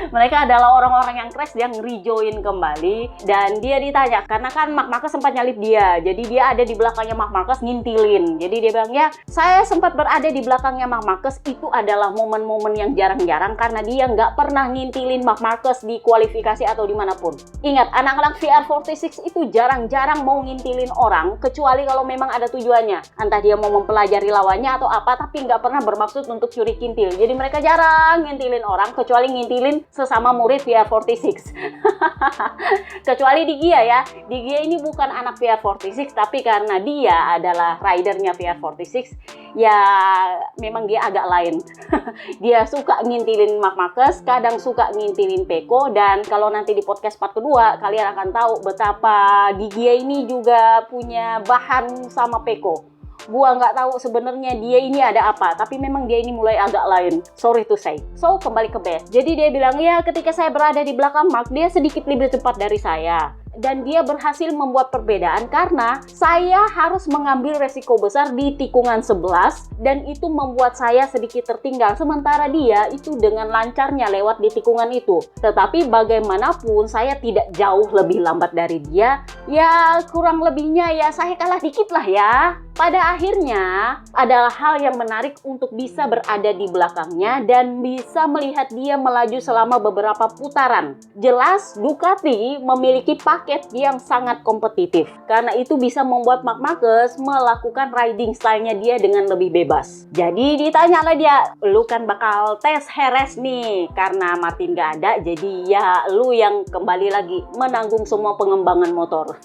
Mereka adalah orang-orang yang crash yang rejoin kembali, dan dia ditanya, karena kan Marc Marquez sempat nyalip dia, jadi dia ada di belakangnya Marc Marquez ngintilin. Jadi dia bilang, ya saya sempat berada di belakangnya Marc Marquez, itu adalah momen-momen yang jarang-jarang karena dia nggak pernah ngintilin Marc Marquez di kualifikasi atau dimanapun. Ingat, anak-anak VR46 itu jarang-jarang mau ngintilin orang, kecuali kalau memang ada tujuannya. Entah dia mau mempelajari lawannya atau apa, tapi nggak pernah bermaksud untuk curi kintil. Jadi mereka jarang ngintilin orang, kecuali ngintilin sesama murid VR46. Kecuali di Gia ya. Di Gia ini bukan anak VR46, tapi karena dia adalah ridernya VR46, ya memang dia agak lain. Dia suka ngintilin Marc Marquez, kadang suka ngintilin Pecco, dan kalau nanti di podcast part kedua kalian akan tahu betapa di Gia ini juga punya bahan sama Pecco. Gua nggak tahu sebenarnya dia ini ada apa, tapi memang dia ini mulai agak lain. Sorry to say. So, kembali ke Bes. Jadi dia bilang, ya ketika saya berada di belakang Marc, dia sedikit lebih cepat dari saya. Dan dia berhasil membuat perbedaan karena saya harus mengambil resiko besar di tikungan 11 dan itu membuat saya sedikit tertinggal, sementara dia itu dengan lancarnya lewat di tikungan itu. Tetapi bagaimanapun saya tidak jauh lebih lambat dari dia, ya kurang lebihnya ya saya kalah dikit lah ya. Pada akhirnya adalah hal yang menarik untuk bisa berada di belakangnya dan bisa melihat dia melaju selama beberapa putaran. Jelas Ducati memiliki paket yang sangat kompetitif. Karena itu bisa membuat Marc Marquez melakukan riding style-nya dia dengan lebih bebas. Jadi ditanyalah dia, lu kan bakal tes Jerez nih. Karena Martin gak ada, jadi ya lu yang kembali lagi menanggung semua pengembangan motor.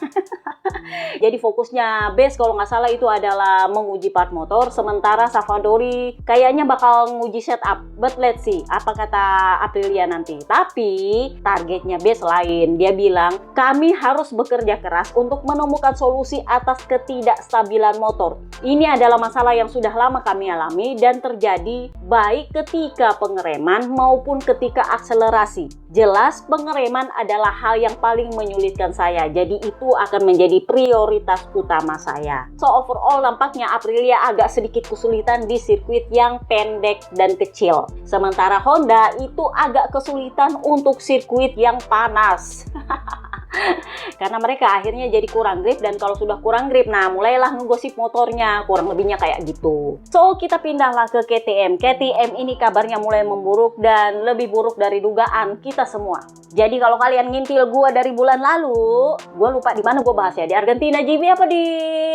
Jadi fokusnya base kalau nggak salah itu adalah menguji part motor, sementara Savadori kayaknya bakal nguji setup. But let's see apa kata Aprilia nanti. Tapi targetnya base lain. Dia bilang kami harus bekerja keras untuk menemukan solusi atas ketidakstabilan motor. Ini adalah masalah yang sudah lama kami alami dan terjadi baik ketika pengereman maupun ketika akselerasi. Jelas pengereman adalah hal yang paling menyulitkan saya. Jadi itu akan menjadi prioritas utama saya. So overall nampaknya Aprilia agak sedikit kesulitan di sirkuit yang pendek dan kecil. Sementara Honda itu agak kesulitan untuk sirkuit yang panas. Karena mereka akhirnya jadi kurang grip, dan kalau sudah kurang grip, nah mulailah ngegosip motornya, kurang lebihnya kayak gitu. So kita pindahlah ke KTM. KTM ini kabarnya mulai memburuk dan lebih buruk dari dugaan kita semua. Jadi kalau kalian ngintil gue dari bulan lalu, gue lupa di mana gue bahas ya, di Argentina GP apa di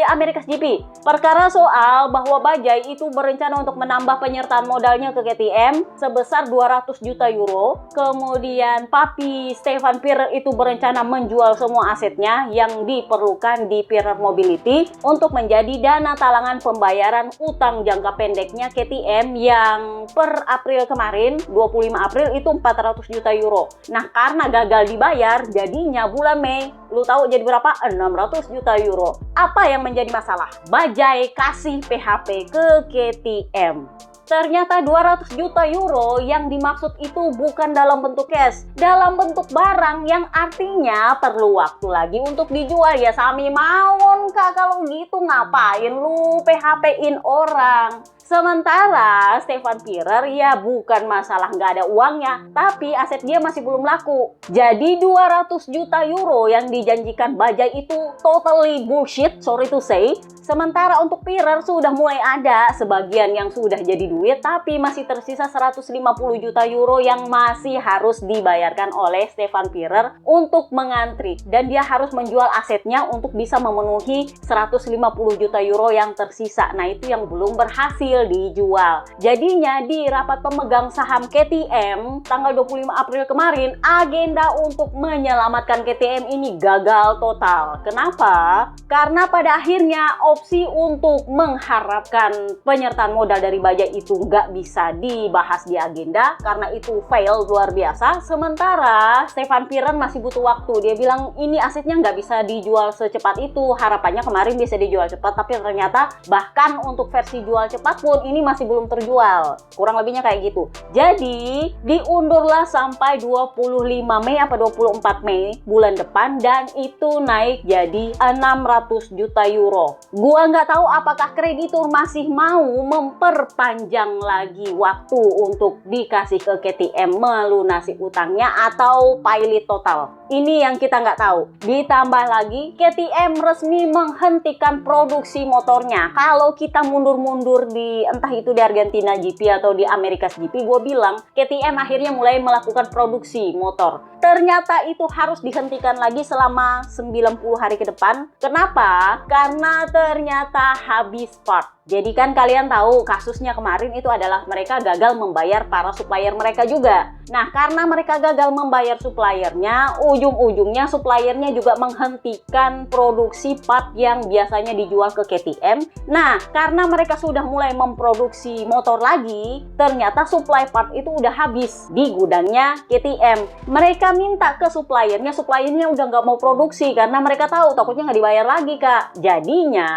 Amerika GP. Perkara soal bahwa Bajaj itu berencana untuk menambah penyertaan modalnya ke KTM sebesar 200 juta euro. Kemudian Papi Stefan Pierer itu berencana menjual semua asetnya yang diperlukan di Pierer Mobility untuk menjadi dana talangan pembayaran utang jangka pendeknya KTM yang per April kemarin, 25 April itu 400 juta euro. Nah, karena gagal dibayar, jadinya bulan Mei, lu tahu jadi berapa? 600 juta euro. Apa yang menjadi masalah? Bajaj kasih PHP ke KTM. Ternyata 200 juta euro yang dimaksud itu bukan dalam bentuk cash, dalam bentuk barang yang artinya perlu waktu lagi untuk dijual. Ya Sami mawon kak, kalau gitu ngapain lu PHP-in orang? Sementara Stefan Pierer ya bukan masalah nggak ada uangnya, tapi aset dia masih belum laku. Jadi 200 juta euro yang dijanjikan Bajaj itu totally bullshit, sorry to say. Sementara untuk Pierer sudah mulai ada sebagian yang sudah jadi duit, tapi masih tersisa 150 juta euro yang masih harus dibayarkan oleh Stefan Pierer untuk mengantri. Dan dia harus menjual asetnya untuk bisa memenuhi 150 juta euro yang tersisa. Nah itu yang belum berhasil dijual. Jadinya di rapat pemegang saham KTM tanggal 25 April kemarin, agenda untuk menyelamatkan KTM ini gagal total. Kenapa? Karena pada akhirnya opsi untuk mengharapkan penyertaan modal dari Bajaj itu nggak bisa dibahas di agenda karena itu fail luar biasa. Sementara Stefan Pierer masih butuh waktu. Dia bilang ini asetnya nggak bisa dijual secepat itu. Harapannya kemarin bisa dijual cepat, tapi ternyata bahkan untuk versi jual cepat pun ini masih belum terjual. Kurang lebihnya kayak gitu. Jadi diundurlah sampai 25 Mei apa 24 Mei bulan depan, dan itu naik jadi 600 juta euro. Gua nggak tahu apakah kreditur masih mau memperpanjang lagi waktu untuk dikasih ke KTM melunasi utangnya atau pilot total. Ini yang kita nggak tahu. Ditambah lagi KTM resmi menghentikan produksi motornya. Kalau kita mundur-mundur di entah itu di Argentina GP atau di Amerika GP, gue bilang KTM akhirnya mulai melakukan produksi motor. Ternyata itu harus dihentikan lagi selama 90 hari ke depan. Kenapa? Karena ternyata habis part. Jadi kan kalian tahu kasusnya kemarin itu adalah mereka gagal membayar para supplier mereka juga. Nah, karena mereka gagal membayar suppliernya, ujung-ujungnya suppliernya juga menghentikan produksi part yang biasanya dijual ke KTM. Nah, karena mereka sudah mulai memproduksi motor lagi, ternyata supply part itu udah habis di gudangnya KTM. Mereka minta ke suppliernya udah nggak mau produksi karena mereka tahu takutnya nggak dibayar lagi kak. Jadinya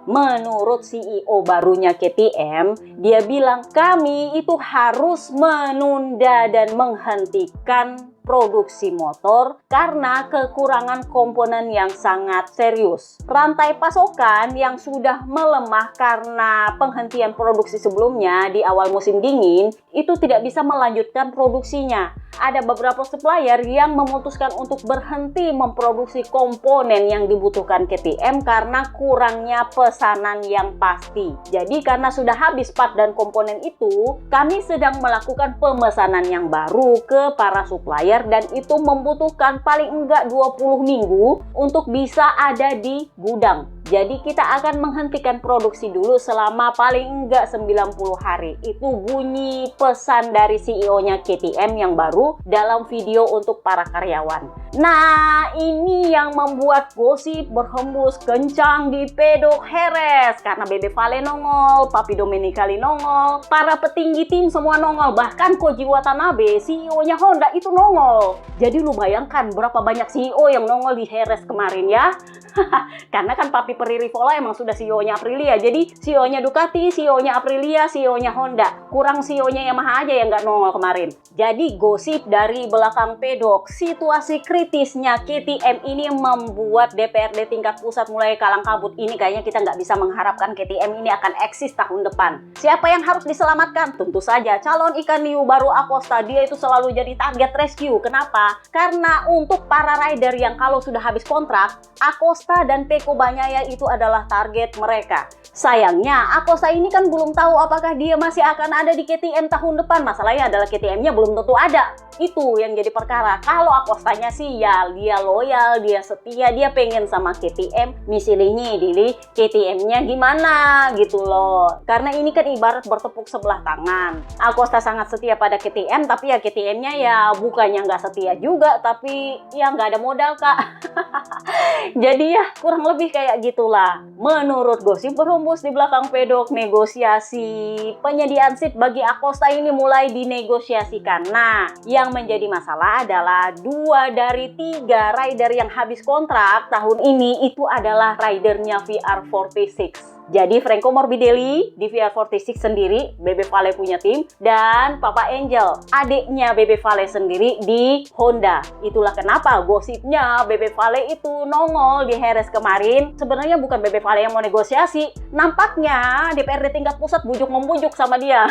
menurut CEO barunya KTM, dia bilang kami itu harus menunda dan menghentikan produksi motor karena kekurangan komponen yang sangat serius. Rantai pasokan yang sudah melemah karena penghentian produksi sebelumnya di awal musim dingin itu tidak bisa melanjutkan produksinya. ada beberapa supplier yang memutuskan untuk berhenti memproduksi komponen yang dibutuhkan KTM karena kurangnya pesanan yang pasti. Jadi karena sudah habis part dan komponen itu, kami sedang melakukan pemesanan yang baru ke para supplier dan itu membutuhkan paling enggak 20 minggu untuk bisa ada di gudang. Jadi kita akan menghentikan produksi dulu selama paling enggak 90 hari. Itu bunyi pesan dari CEO-nya KTM yang baru dalam video untuk para karyawan. Nah, ini yang membuat gosip berhembus kencang di pedok Jerez karena Bebe Vale nongol, Papi Domenicali nongol, para petinggi tim semua nongol, bahkan Koji Watanabe, CEO-nya Honda itu nongol. Jadi lu bayangkan berapa banyak CEO yang nongol di Jerez kemarin ya. Karena kan Papi Peririvola emang sudah CEO-nya Aprilia, jadi CEO-nya Ducati, CEO-nya Aprilia, CEO-nya Honda. Kurang CEO-nya Yamaha aja yang nggak nongol kemarin. Jadi gosip dari belakang pedok, situasi kritisnya KTM ini membuat DPRD tingkat pusat mulai kalang kabut. Ini kayaknya kita nggak bisa mengharapkan KTM ini akan eksis tahun depan. Siapa yang harus diselamatkan? Tentu saja calon ikan hiu baru Acosta. Dia itu selalu jadi target rescue. Kenapa? Karena untuk para rider yang kalau sudah habis kontrak, Acosta dan Pecco Bagnaia itu adalah target mereka. Sayangnya Acosta ini kan belum tahu apakah dia masih akan ada di KTM tahun depan. Masalahnya adalah KTM-nya belum tentu ada. Itu yang jadi perkara. Kalau Acostanya sih ya dia loyal, dia setia, dia pengen sama KTM. Misalnya di KTM-nya gimana gitu loh. Karena ini kan ibarat bertepuk sebelah tangan. Acosta sangat setia pada KTM, tapi ya KTM-nya ya bukannya nggak setia juga, tapi ya nggak ada modal kak. Jadi ya kurang lebih kayak gitulah. Menurut gosip berhembus di belakang pedok, negosiasi penyediaan seat bagi Acosta ini mulai dinegosiasikan. Nah, yang menjadi masalah adalah 2 dari 3 rider yang habis kontrak tahun ini itu adalah ridernya VR46. Jadi Franco Morbidelli di VR46 sendiri, Bebe Vale punya tim, dan Papa Angel, adiknya Bebe Vale sendiri di Honda. Itulah kenapa gosipnya Bebe Vale itu nongol di Jerez kemarin. Sebenarnya bukan Bebe Vale yang mau negosiasi, nampaknya DPRD tingkat pusat bujuk-membujuk sama dia.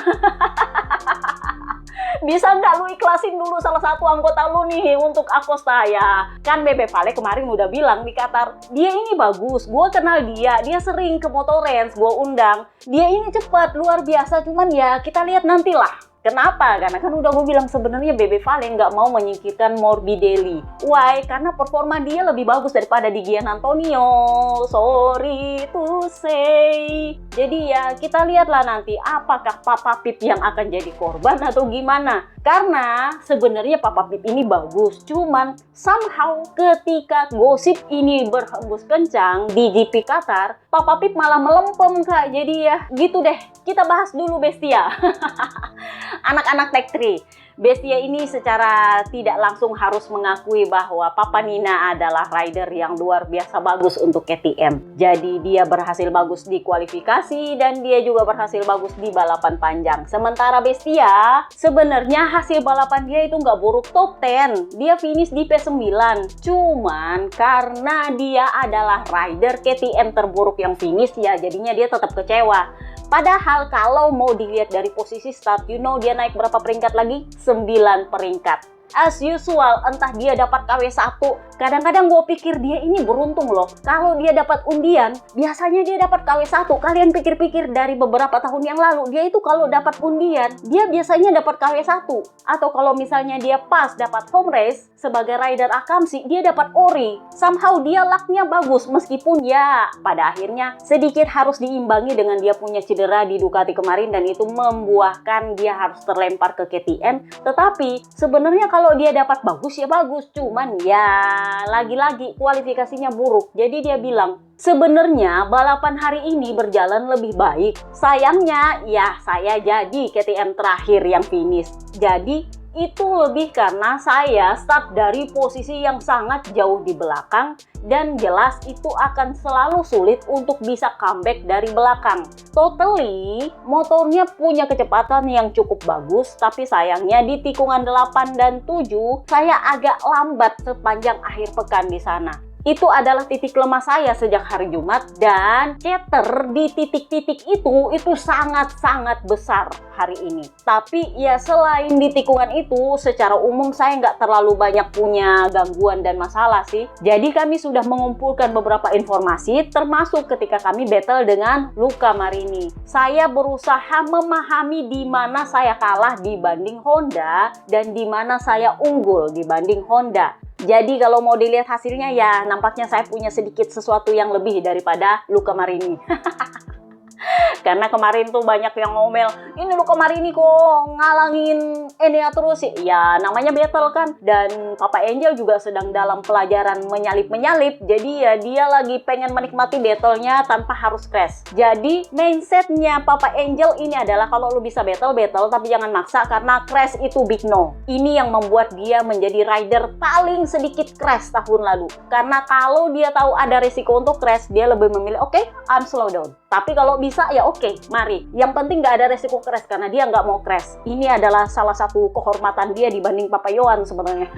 Bisa nggak lu ikhlasin dulu salah satu anggota lu nih untuk Acosta ya? Kan Bebe Vale kemarin udah bilang di Qatar, dia ini bagus, gue kenal dia sering ke Motorens, gue undang. Dia ini cepat, luar biasa, cuman ya kita lihat nantilah. Kenapa? Karena kan udah gue bilang sebenarnya Bebe Vale nggak mau menyingkirkan Morbidelli. Why? Karena performa dia lebih bagus daripada di Gian Antonio. Sorry to say. Jadi ya kita lihatlah nanti apakah Papa Pip yang akan jadi korban atau gimana. Karena sebenarnya Papa Pip ini bagus. Cuman somehow ketika gosip ini berhembus kencang di GP Qatar, Papa Pip malah melempem kak. Jadi ya gitu deh. Kita bahas dulu Bestia. Anak-anak Tech 3. Bestia ini secara tidak langsung harus mengakui bahwa Papa Nina adalah rider yang luar biasa bagus untuk KTM. Jadi dia berhasil bagus di kualifikasi dan dia juga berhasil bagus di balapan panjang. Sementara Bestia, sebenarnya hasil balapan dia itu nggak buruk, top 10. Dia finish di P9. Cuman karena dia adalah rider KTM terburuk yang finish, ya jadinya dia tetap kecewa. Padahal kalau mau dilihat dari posisi start, dia naik berapa peringkat lagi? 9 peringkat. As usual, entah dia dapat KW1, kadang-kadang gue pikir dia ini beruntung loh. Kalau dia dapat undian, biasanya dia dapat KW1. Kalian pikir-pikir dari beberapa tahun yang lalu, dia itu kalau dapat undian, dia biasanya dapat KW1. Atau kalau misalnya dia pas dapat home race, sebagai rider Akamsi, dia dapat ori. Somehow dia lucknya bagus, meskipun ya pada akhirnya sedikit harus diimbangi dengan dia punya cedera di Ducati kemarin, dan itu membuahkan dia harus terlempar ke KTM. Tetapi sebenarnya kalau dia dapat bagus ya bagus, cuman ya lagi-lagi kualifikasinya buruk. Jadi dia bilang sebenarnya balapan hari ini berjalan lebih baik. Sayangnya ya saya jadi KTM terakhir yang finish. Jadi itu lebih karena saya start dari posisi yang sangat jauh di belakang dan jelas itu akan selalu sulit untuk bisa comeback dari belakang. Totally, motornya punya kecepatan yang cukup bagus, tapi sayangnya di tikungan 8 dan 7 saya agak lambat sepanjang akhir pekan di sana. Itu adalah titik lemah saya sejak hari Jumat, dan chatter di titik-titik itu sangat-sangat besar hari ini. Tapi ya selain di tikungan itu, secara umum saya nggak terlalu banyak punya gangguan dan masalah sih. Jadi kami sudah mengumpulkan beberapa informasi, termasuk ketika kami battle dengan Luca Marini. Saya berusaha memahami di mana saya kalah dibanding Honda dan di mana saya unggul dibanding Honda. Jadi kalau mau dilihat hasilnya ya nampaknya saya punya sedikit sesuatu yang lebih daripada Luca Marini. Karena kemarin tuh banyak yang ngomel, ini Luca Marini kok ngalangin Enea terus sih. Ya namanya battle kan. Dan Papa Angel juga sedang dalam pelajaran menyalip-menyalip. Jadi ya dia lagi pengen menikmati battle-nya tanpa harus crash. Jadi mindsetnya Papa Angel ini adalah kalau lu bisa battle tapi jangan maksa, karena crash itu big no. Ini yang membuat dia menjadi rider paling sedikit crash tahun lalu. Karena kalau dia tahu ada risiko untuk crash, dia lebih memilih oke, I'm slow down. Tapi kalau bisa ya oke, mari. Yang penting nggak ada resiko crash karena dia nggak mau crash. Ini adalah salah satu kehormatan dia dibanding Papa Yohan sebenarnya.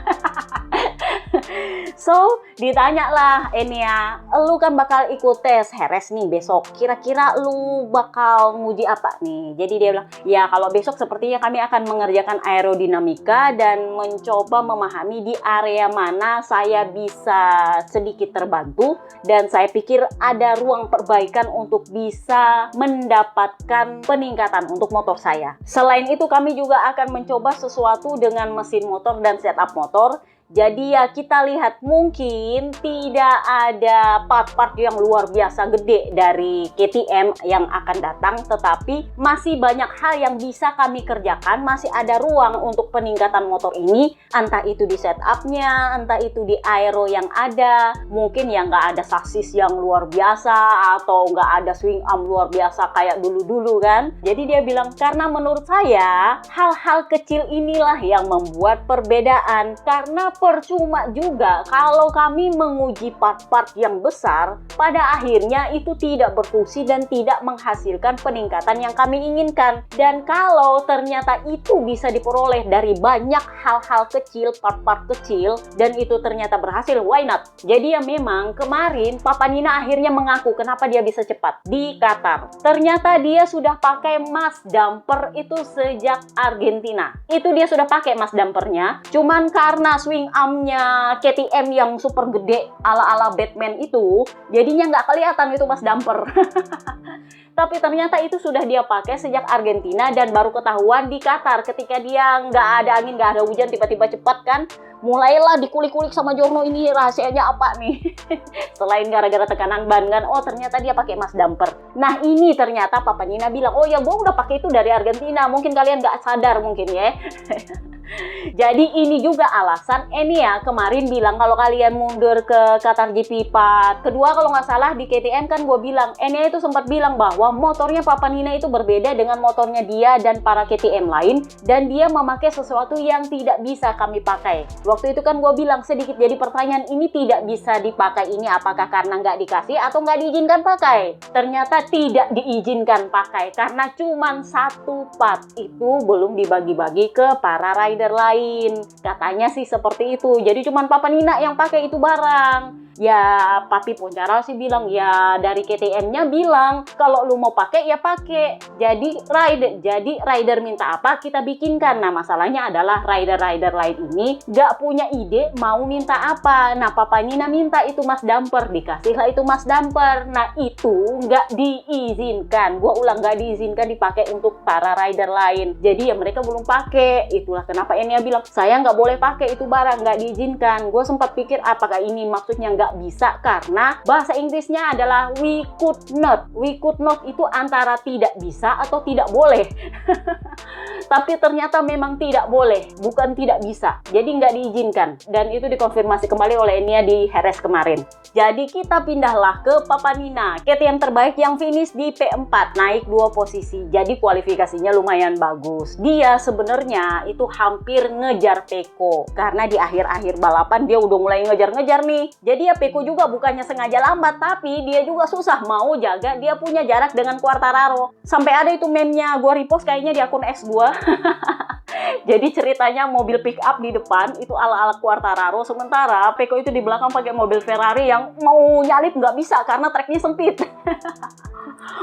So, ditanyalah Enea, lu kan bakal ikut tes Heres nih besok. Kira-kira lu bakal nguji apa nih? Jadi dia bilang, ya kalau besok sepertinya kami akan mengerjakan aerodinamika dan mencoba memahami di area mana saya bisa sedikit terbantu. Dan saya pikir ada ruang perbaikan untuk bisa mendapatkan peningkatan untuk motor saya. Selain itu kami juga akan mencoba sesuatu dengan mesin motor dan setup motor. Jadi ya kita lihat mungkin tidak ada part-part yang luar biasa gede dari KTM yang akan datang, tetapi masih banyak hal yang bisa kami kerjakan, masih ada ruang untuk peningkatan motor ini, entah itu di setupnya, entah itu di aero yang ada, mungkin ya nggak ada sasis yang luar biasa atau nggak ada swing arm luar biasa kayak dulu-dulu kan. Jadi dia bilang karena menurut saya hal-hal kecil inilah yang membuat perbedaan, karena percuma juga kalau kami menguji part-part yang besar, pada akhirnya itu tidak berfungsi dan tidak menghasilkan peningkatan yang kami inginkan. Dan kalau ternyata itu bisa diperoleh dari banyak hal-hal kecil, part-part kecil, dan itu ternyata berhasil, why not? Jadi ya memang kemarin Papa Nina akhirnya mengaku kenapa dia bisa cepat di Qatar. Ternyata dia sudah pakai mas damper itu sejak Argentina. Itu dia sudah pakai mas dampernya, cuman karena swing armnya KTM yang super gede ala-ala Batman itu, jadinya nggak kelihatan itu mas damper. Tapi ternyata itu sudah dia pakai sejak Argentina dan baru ketahuan di Qatar ketika dia nggak ada angin, nggak ada hujan, tiba-tiba cepat kan. Mulailah dikulik-kulik sama Jorno, ini rahasianya apa nih? Selain gara-gara tekanan ban kan, oh ternyata dia pakai mas damper. Nah ini ternyata Papa Nina bilang, oh ya gue udah pakai itu dari Argentina, mungkin kalian nggak sadar mungkin ya. Jadi ini juga alasan Enea kemarin bilang kalau kalian mundur ke Qatar GP part kedua kalau nggak salah di KTM kan gue bilang, Enea itu sempat bilang bahwa motornya Papa Nina itu berbeda dengan motornya dia dan para KTM lain, dan dia memakai sesuatu yang tidak bisa kami pakai. Waktu itu kan gue bilang sedikit jadi pertanyaan, ini tidak bisa dipakai ini apakah karena nggak dikasih atau nggak diizinkan pakai? Ternyata tidak diizinkan pakai karena cuman satu part itu belum dibagi-bagi ke para rider lain. Katanya sih seperti itu. Jadi cuman Papa Nina yang pakai itu barang. Ya Papi Poncaral sih bilang ya dari KTM-nya bilang kalau lu mau pakai ya pakai. Jadi rider minta apa kita bikinkan. Nah masalahnya adalah rider lain ini gak punya ide mau minta apa. Nah Papa Nina minta itu mas damper, dikasihlah itu mas damper. Nah itu gak diizinkan. Gua ulang, gak diizinkan dipakai untuk para rider lain. Jadi ya mereka belum pakai. Itulah kenapa Enea bilang saya nggak boleh pakai itu barang, nggak diizinkan. Gue sempat pikir apakah ini maksudnya nggak bisa karena bahasa Inggrisnya adalah we could not. We could not itu antara tidak bisa atau tidak boleh. Tapi ternyata memang tidak boleh, bukan tidak bisa. Jadi nggak diizinkan. Dan itu dikonfirmasi kembali oleh Enea di Heres kemarin. Jadi kita pindahlah ke Papa Nina, KTM terbaik yang finish di P4, naik 2 posisi. Jadi kualifikasinya lumayan bagus. Dia sebenarnya itu hampir ngejar Peko karena di akhir-akhir balapan dia udah mulai ngejar-ngejar nih. Jadi ya Peko juga bukannya sengaja lambat, tapi dia juga susah mau jaga dia punya jarak dengan Quartararo. Sampai ada itu meme-nya gue repost kayaknya di akun X gue. Jadi ceritanya mobil pick up di depan itu ala-ala Quartararo, sementara Peko itu di belakang pakai mobil Ferrari yang mau nyalip nggak bisa karena treknya sempit.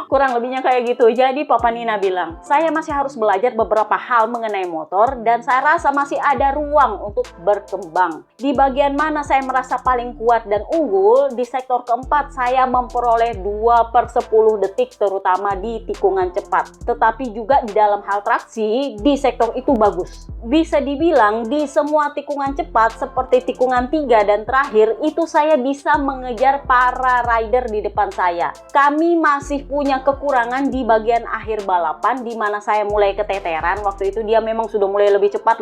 Kurang lebihnya kayak gitu. Jadi Papa Nina bilang, saya masih harus belajar beberapa hal mengenai motor dan saya rasa masih ada ruang untuk berkembang. Di bagian mana saya merasa paling kuat dan unggul, di sektor keempat saya memperoleh 2/10 detik terutama di tikungan cepat. Tetapi juga di dalam hal traksi, di sektor itu bagus. Bisa dibilang di semua tikungan cepat seperti tikungan 3 dan terakhir itu saya bisa mengejar para rider di depan saya. Kami masih punya kekurangan di bagian akhir balapan di mana saya mulai keteteran. Waktu itu dia memang sudah mulai lebih cepat,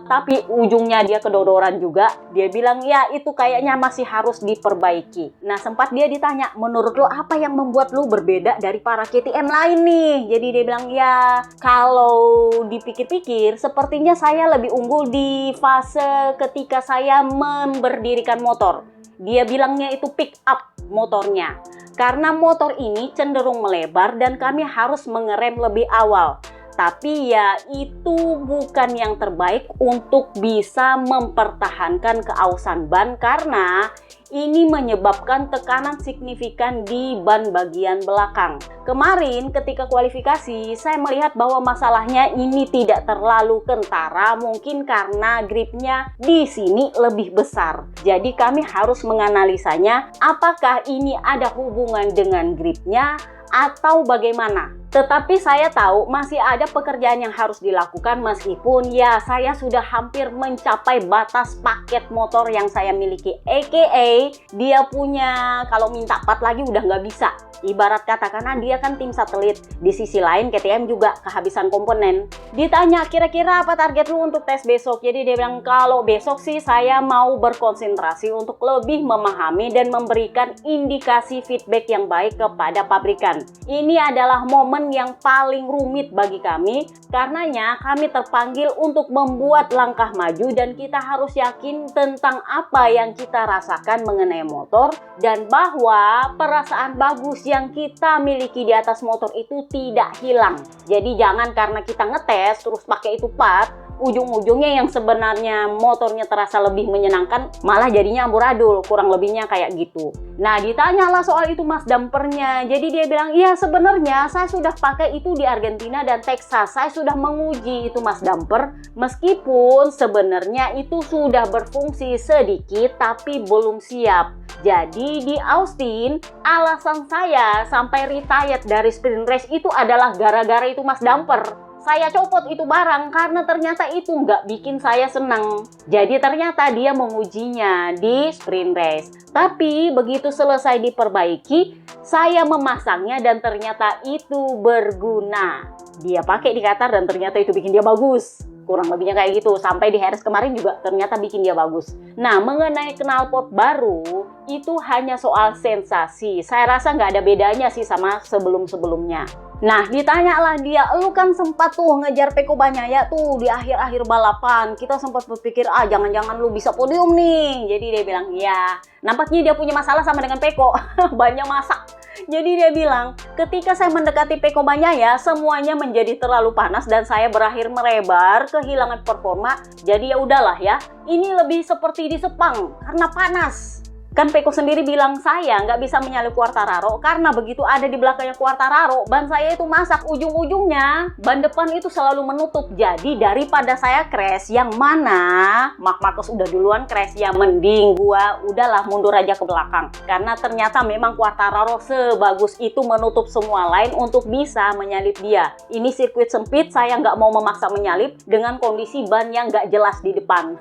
tapi ujungnya dia kedodoran juga. Dia bilang ya itu kayaknya masih harus diperbaiki. Nah sempat dia ditanya, menurut lo apa yang membuat lo berbeda dari para KTM lain nih? Jadi dia bilang ya kalau dipikir-pikir sepertinya saya lebih unggul di fase ketika saya memberdirikan motor. Dia bilangnya itu pick up motornya. Karena motor ini cenderung melebar dan kami harus mengerem lebih awal. Tapi ya itu bukan yang terbaik untuk bisa mempertahankan keausan ban karena ini menyebabkan tekanan signifikan di ban bagian belakang. Kemarin ketika kualifikasi saya melihat bahwa masalahnya ini tidak terlalu kentara, mungkin karena gripnya di sini lebih besar. Jadi kami harus menganalisanya apakah ini ada hubungan dengan gripnya atau bagaimana. Tetapi saya tahu masih ada pekerjaan yang harus dilakukan meskipun ya saya sudah hampir mencapai batas paket motor yang saya miliki. AKA dia punya kalau minta part lagi udah nggak bisa. Ibarat kata karena dia kan tim satelit. Di sisi lain KTM juga kehabisan komponen. Ditanya kira-kira apa target lu untuk tes besok? Jadi dia bilang kalau besok sih saya mau berkonsentrasi untuk lebih memahami dan memberikan indikasi feedback yang baik kepada pabrikan. Ini adalah momen yang paling rumit bagi kami, karenanya kami terpanggil untuk membuat langkah maju dan kita harus yakin tentang apa yang kita rasakan mengenai motor dan bahwa perasaan bagus yang kita miliki di atas motor itu tidak hilang. Jadi jangan karena kita ngetes terus pakai itu part, ujung-ujungnya yang sebenarnya motornya terasa lebih menyenangkan malah jadinya amburadul, kurang lebihnya kayak gitu. Nah ditanyalah soal itu mas dampernya, jadi dia bilang iya sebenarnya saya sudah pakai itu di Argentina dan Texas, saya sudah menguji itu mas damper meskipun sebenarnya itu sudah berfungsi sedikit tapi belum siap. Jadi di Austin alasan saya sampai retired dari sprint race itu adalah gara-gara itu mas damper. Saya copot itu barang karena ternyata itu nggak bikin saya senang. Jadi ternyata dia mengujinya di sprint race. Tapi begitu selesai diperbaiki, saya memasangnya dan ternyata itu berguna. Dia pakai di Qatar dan ternyata itu bikin dia bagus. Kurang lebihnya kayak gitu. Sampai di Harris kemarin juga ternyata bikin dia bagus. Nah, mengenai knalpot baru, itu hanya soal sensasi. Saya rasa nggak ada bedanya sih sama sebelum-sebelumnya. Nah, ditanyalah dia, lu kan sempat tuh ngejar Peko Bagnaia tuh di akhir-akhir balapan. Kita sempat berpikir, jangan-jangan lu bisa podium nih. Jadi dia bilang, ya, nampaknya dia punya masalah sama dengan Peko. Banyak masak. Jadi dia bilang, ketika saya mendekati Peko Bagnaia, semuanya menjadi terlalu panas dan saya berakhir merebar, kehilangan performa. Jadi ya udahlah ya, ini lebih seperti di Sepang karena panas. Kan Peko sendiri bilang saya nggak bisa menyalip Quartararo karena begitu ada di belakangnya Quartararo, ban saya itu masak, ujung-ujungnya ban depan itu selalu menutup. Jadi daripada saya crash, yang mana Marc Marquez udah duluan crash, ya mending gua udahlah mundur aja ke belakang. Karena ternyata memang Quartararo sebagus itu menutup semua line untuk bisa menyalip dia. Ini sirkuit sempit, saya nggak mau memaksa menyalip dengan kondisi ban yang nggak jelas di depan.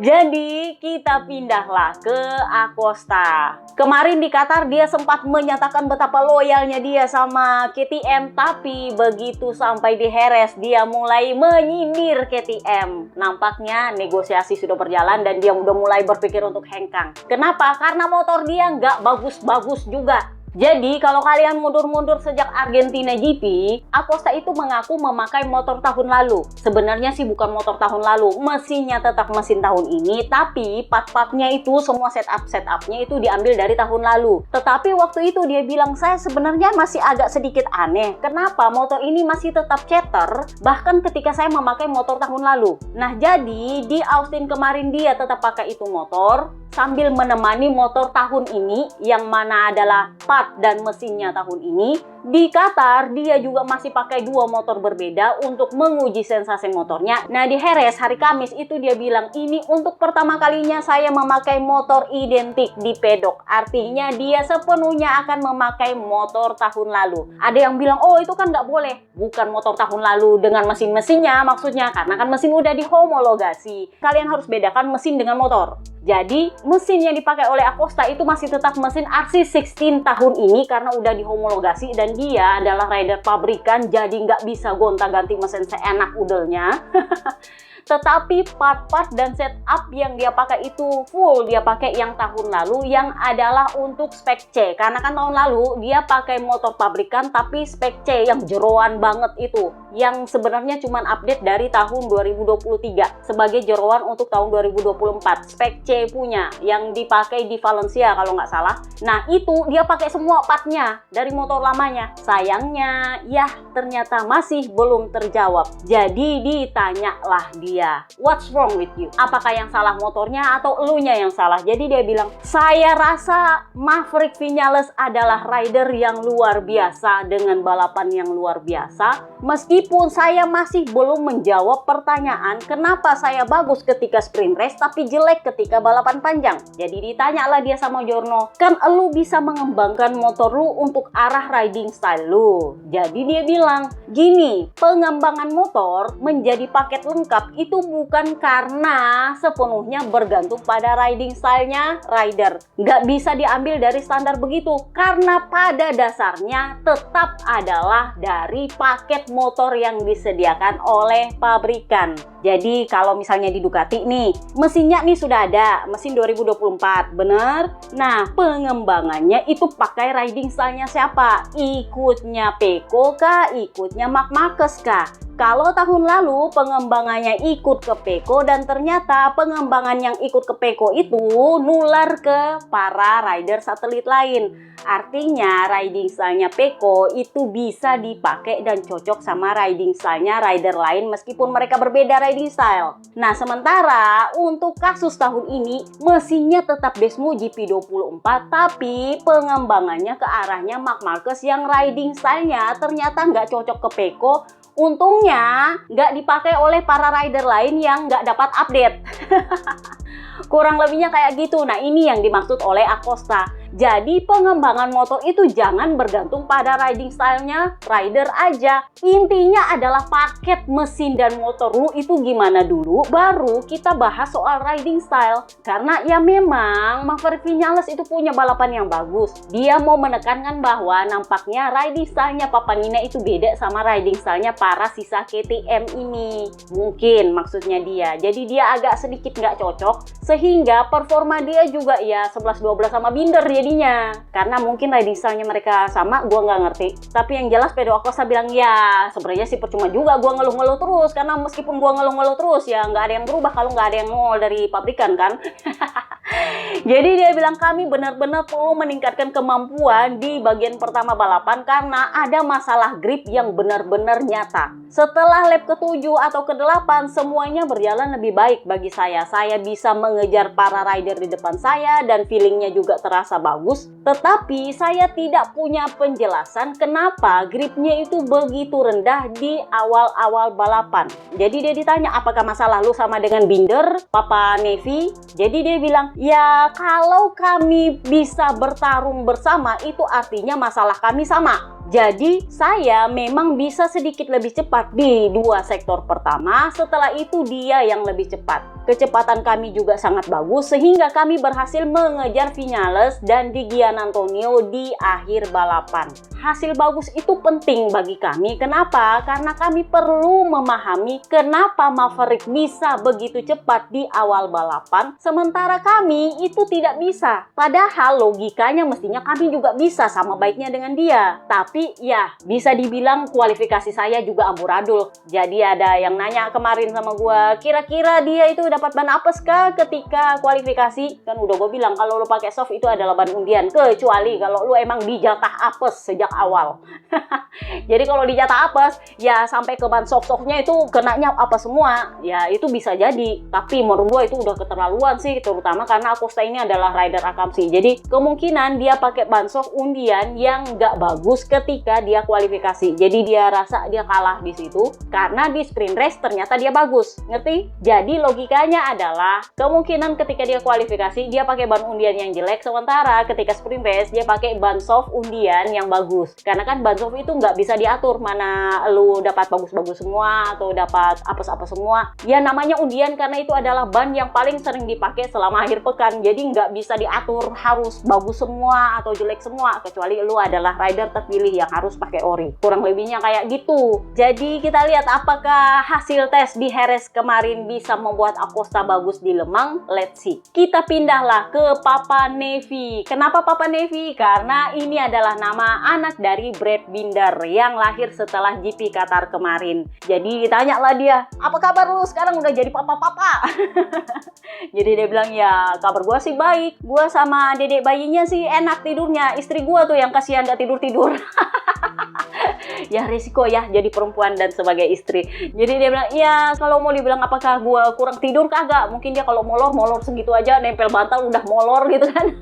Jadi kita pindahlah ke Acosta. Kemarin di Qatar dia sempat menyatakan betapa loyalnya dia sama KTM, tapi begitu sampai di Jerez dia mulai menyindir KTM. Nampaknya negosiasi sudah berjalan dan dia udah mulai berpikir untuk hengkang. Kenapa? Karena motor dia nggak bagus-bagus juga. Jadi kalau kalian mundur-mundur sejak Argentina GP, Acosta itu mengaku memakai motor tahun lalu. Sebenarnya sih bukan motor tahun lalu, mesinnya tetap mesin tahun ini, tapi part-partnya itu semua setup-setupnya itu diambil dari tahun lalu. Tetapi waktu itu dia bilang, saya sebenarnya masih agak sedikit aneh. Kenapa motor ini masih tetap chatter, bahkan ketika saya memakai motor tahun lalu. Nah jadi di Austin kemarin dia tetap pakai itu motor, sambil menemani motor tahun ini, yang mana adalah part dan mesinnya tahun ini. Di Qatar dia juga masih pakai dua motor berbeda untuk menguji sensasi motornya. Nah di Jerez hari Kamis itu dia bilang, ini untuk pertama kalinya saya memakai motor identik di pedok. Artinya dia sepenuhnya akan memakai motor tahun lalu. Ada yang bilang, oh itu kan nggak boleh, bukan motor tahun lalu dengan mesin-mesinnya maksudnya, karena kan mesin udah dihomologasi. Kalian harus bedakan mesin dengan motor. Jadi mesin yang dipakai oleh Acosta itu masih tetap mesin RC16 tahun ini karena udah dihomologasi, dan dia adalah rider pabrikan, jadi nggak bisa gonta-ganti mesin seenak udelnya. Tetapi part-part dan setup yang dia pakai itu full dia pakai yang tahun lalu, yang adalah untuk spek C. Karena kan tahun lalu dia pakai motor pabrikan tapi spek C yang jeroan banget itu, yang sebenarnya cuma update dari tahun 2023 sebagai jeroan untuk tahun 2024. Spek C punya yang dipakai di Valencia kalau nggak salah. Nah itu dia pakai semua partnya dari motor lamanya. Sayangnya ya ternyata masih belum terjawab. Jadi ditanyalah dia, what's wrong with you? Apakah yang salah motornya atau elunya yang salah? Jadi dia bilang, saya rasa Maverick Viñales adalah rider yang luar biasa dengan balapan yang luar biasa. Meskipun saya masih belum menjawab pertanyaan kenapa saya bagus ketika sprint race tapi jelek ketika balapan panjang. Jadi ditanyalah dia sama Jorno, kan elu bisa mengembangkan motor lu untuk arah riding style lu. Jadi dia bilang, gini, pengembangan motor menjadi paket lengkap itu bukan karena sepenuhnya bergantung pada riding stylenya rider. Nggak bisa diambil dari standar begitu, karena pada dasarnya tetap adalah dari paket motor yang disediakan oleh pabrikan. Jadi kalau misalnya di Ducati nih, mesinnya nih sudah ada, mesin 2024, bener? Nah, pengembangannya itu pakai riding stylenya siapa? Ikutnya Pecco kah? Ikutnya Marc Marquez kah? Kalau tahun lalu pengembangannya ikut ke Pecco, dan ternyata pengembangan yang ikut ke Pecco itu nular ke para rider satelit lain. Artinya riding stylenya Pecco itu bisa dipakai dan cocok sama riding stylenya rider lain meskipun mereka berbeda riding style. Nah sementara untuk kasus tahun ini mesinnya tetap Desmo GP24 tapi pengembangannya ke arahnya Marc Marquez yang riding stylenya ternyata nggak cocok ke Pecco. Untungnya nggak dipakai oleh para rider lain yang nggak dapat update. Kurang lebihnya kayak gitu. Nah ini yang dimaksud oleh Acosta. Jadi pengembangan motor itu jangan bergantung pada riding stylenya rider aja. Intinya adalah paket mesin dan motor lu itu gimana dulu, baru kita bahas soal riding style. Karena ya memang Maverick Viñales itu punya balapan yang bagus. Dia mau menekankan bahwa nampaknya riding stylenya Papanina itu beda sama riding stylenya para sisa KTM ini. Mungkin maksudnya dia. Jadi dia agak sedikit nggak cocok, sehingga performa dia juga ya 11-12 sama Binder jadinya. Karena mungkin riding style-nya mereka sama, gua nggak ngerti. Tapi yang jelas Pedro Acosta bilang, ya sebenarnya sih percuma juga gua ngeluh-ngeluh terus, karena meskipun gua ngeluh-ngeluh terus ya nggak ada yang berubah kalau nggak ada yang nol dari pabrikan kan. Jadi dia bilang, kami benar-benar perlu meningkatkan kemampuan di bagian pertama balapan karena ada masalah grip yang benar-benar nyata. Setelah lap ke-7 atau ke-8 semuanya berjalan lebih baik bagi saya. Saya bisa mengejar para rider di depan saya dan feelingnya juga terasa bagus. Tetapi saya tidak punya penjelasan kenapa gripnya itu begitu rendah di awal-awal balapan. Jadi dia ditanya, apakah masalah lu sama dengan Binder, Papa Nevi? Jadi dia bilang, ya kalau kami bisa bertarung bersama itu artinya masalah kami sama. Jadi saya memang bisa sedikit lebih cepat di dua sektor pertama, setelah itu dia yang lebih cepat. Kecepatan kami juga sangat bagus sehingga kami berhasil mengejar Viñales dan di Gian Antonio di akhir balapan. Hasil bagus itu penting bagi kami. Kenapa? Karena kami perlu memahami kenapa Maverick bisa begitu cepat di awal balapan, sementara kami itu tidak bisa. Padahal logikanya mestinya kami juga bisa sama baiknya dengan dia. Tapi ya bisa dibilang kualifikasi saya juga amburadul. Jadi ada yang nanya kemarin sama gua, kira-kira dia itu dapat ban apes kah ketika kualifikasi? Kan udah gue bilang kalau lo pakai soft itu adalah ban undian, kecuali kalau lo emang dijatah apes sejak awal. Jadi kalau dijatah apes ya sampai ke ban soft-softnya itu kenanya apa semua, ya itu bisa jadi. Tapi menurut gue itu udah keterlaluan sih, terutama karena Acosta ini adalah rider akamsi. Jadi kemungkinan dia pakai ban soft undian yang nggak bagus ketika dia kualifikasi. Jadi dia rasa dia kalah di situ karena di sprint race ternyata dia bagus, ngerti? Jadi logikanya adalah kemungkinan ketika dia kualifikasi dia pakai ban undian yang jelek, sementara ketika sprint race dia pakai ban soft undian yang bagus. Karena kan ban soft itu nggak bisa diatur mana lu dapat bagus-bagus semua atau dapat apes-apes semua. Ya namanya undian karena itu adalah ban yang paling sering dipakai selama akhir pekan. Jadi nggak bisa diatur harus bagus semua atau jelek semua, kecuali lu adalah rider terpilih yang harus pakai ori. Kurang lebihnya kayak gitu. Jadi kita lihat apakah hasil tes di Jerez kemarin bisa membuat Acosta bagus di Le Mans. Let's see. Kita pindahlah ke Papa Nevi. Kenapa Papa Nevi? Karena ini adalah nama anak dari Brad Binder yang lahir setelah GP Qatar kemarin. Jadi ditanya lah dia, apa kabar lu sekarang udah jadi papa-papa? Jadi dia bilang, ya kabar gua sih baik. Gua sama dedek bayinya sih enak tidurnya. Istri gua tuh yang kasihan gak tidur-tidur. Ya risiko ya jadi perempuan dan sebagai istri. Jadi dia bilang, ya kalau mau dibilang apakah gue kurang tidur kagak, mungkin dia kalau molor segitu aja nempel bantal udah molor gitu kan.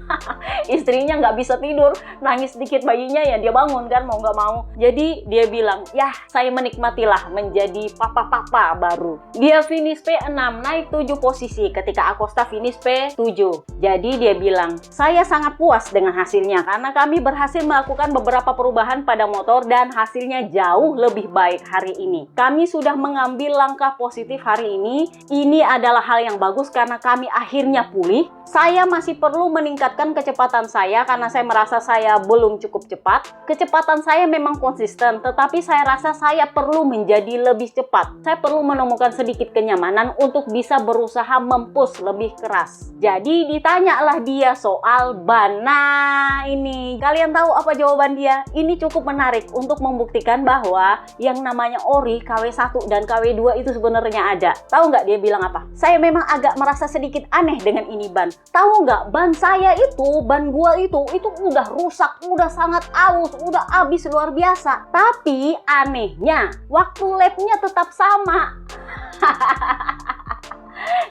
Istrinya nggak bisa tidur, nangis sedikit bayinya ya dia bangun kan mau nggak mau. Jadi dia bilang, ya saya menikmatilah menjadi papa-papa baru. Dia finish P6 naik 7 posisi ketika Acosta finish P7. Jadi dia bilang, saya sangat puas dengan hasilnya karena kami berhasil melakukan beberapa perubahan pada motor dan hasilnya jauh lebih baik hari ini. Kami sudah mengambil langkah positif hari ini. Ini adalah hal yang bagus karena kami akhirnya pulih. Saya masih perlu meningkatkan kecepatan saya karena saya merasa saya belum cukup cepat. Kecepatan saya memang konsisten, tetapi saya rasa saya perlu menjadi lebih cepat. Saya perlu menemukan sedikit kenyamanan untuk bisa berusaha mempush lebih keras. Jadi ditanyalah dia soal ban. Nah ini, kalian tahu apa jawaban dia? Ini cukup menarik untuk membuktikan bahwa yang namanya ori KW1 dan KW2 itu sebenarnya ada. Tahu nggak dia bilang apa? Saya memang agak merasa sedikit aneh dengan ini ban. Tahu nggak, ban saya itu, ban gua itu udah rusak, udah sangat aus, udah habis luar biasa. Tapi anehnya waktu lapnya tetap sama.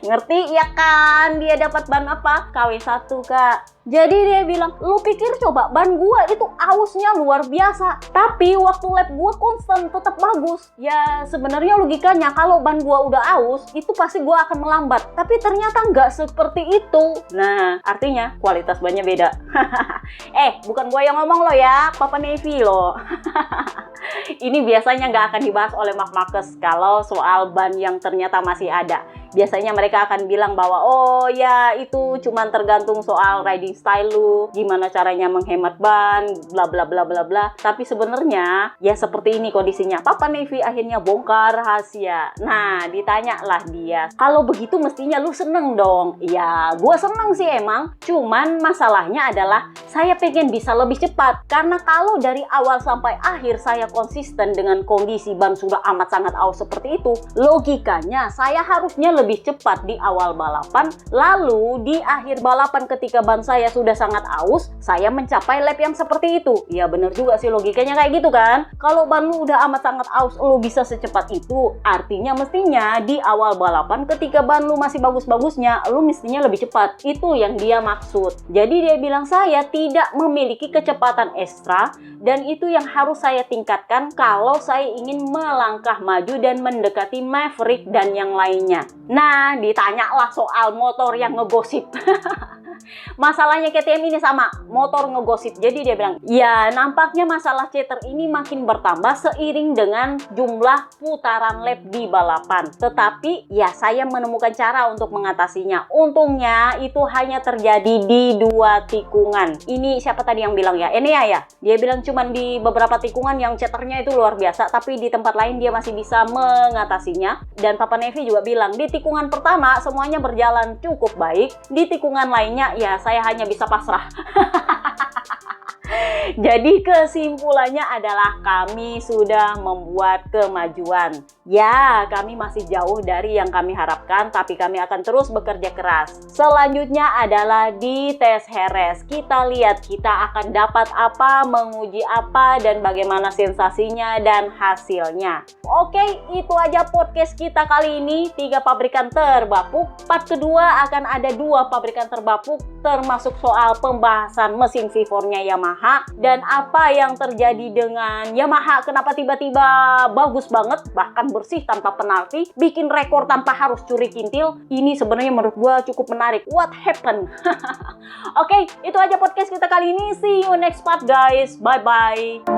Ngerti ya kan dia dapat ban apa? KW1 kak. Jadi dia bilang, lu pikir coba ban gua itu ausnya luar biasa, tapi waktu lap gua konstan tetap bagus. Ya sebenarnya logikanya kalau ban gua udah aus itu pasti gua akan melambat, tapi ternyata nggak seperti itu. Nah artinya kualitas bannya beda. Bukan gua yang ngomong lo ya, Papa Nevi lo. Ini biasanya nggak akan dibahas oleh Marc Marquez kalau soal ban yang ternyata masih ada. Biasanya mereka akan bilang bahwa oh ya itu cuman tergantung soal riding style lu, gimana caranya menghemat ban, bla bla bla bla bla. Tapi sebenarnya ya seperti ini kondisinya. Papa Nevi akhirnya bongkar rahasia. Nah ditanyalah dia, kalau begitu mestinya lu seneng dong. Ya gue seneng sih emang, cuman masalahnya adalah saya pengen bisa lebih cepat. Karena kalau dari awal sampai akhir saya konsisten dengan kondisi ban sudah amat sangat aus seperti itu, logikanya saya harusnya lebih cepat di awal balapan, lalu di akhir balapan ketika ban saya sudah sangat aus, saya mencapai lap yang seperti itu. Ya bener juga sih logikanya kayak gitu kan. Kalau ban lu udah amat sangat aus, lu bisa secepat itu, artinya mestinya di awal balapan ketika ban lu masih bagus-bagusnya, lu mestinya lebih cepat. Itu yang dia maksud. Jadi dia bilang saya tidak memiliki kecepatan ekstra dan itu yang harus saya tingkatkan kalau saya ingin melangkah maju dan mendekati Maverick dan yang lainnya. Nah, ditanyalah soal motor yang ngegosip. Masalahnya KTM ini sama, motor ngegosip. Jadi dia bilang, ya nampaknya masalah cheater ini makin bertambah seiring dengan jumlah putaran lap di balapan. Tetapi ya saya menemukan cara untuk mengatasinya. Untungnya itu hanya terjadi di 2 tikungan. Ini siapa tadi yang bilang ya? Enea ya? Dia bilang cuman di beberapa tikungan yang cheaternya itu luar biasa, tapi di tempat lain dia masih bisa mengatasinya. Dan Papa Nevi juga bilang, di tikungan pertama semuanya berjalan cukup baik. Di tikungan lainnya ya saya hanya bisa pasrah. Jadi kesimpulannya adalah kami sudah membuat kemajuan. Ya, kami masih jauh dari yang kami harapkan, tapi kami akan terus bekerja keras. Selanjutnya adalah di tes Heres. Kita lihat kita akan dapat apa, menguji apa, dan bagaimana sensasinya dan hasilnya. Oke, itu aja podcast kita kali ini. 3 pabrikan terbapuk. Part kedua akan ada 2 pabrikan terbapuk, termasuk soal pembahasan mesin V4-nya Yamaha. Dan apa yang terjadi dengan Yamaha, kenapa tiba-tiba bagus banget, bahkan bersih tanpa penalti, bikin rekor tanpa harus curi kintil. Ini sebenarnya menurut gua cukup menarik. What happened? Oke, itu aja podcast kita kali ini. See you next part guys. Bye-bye.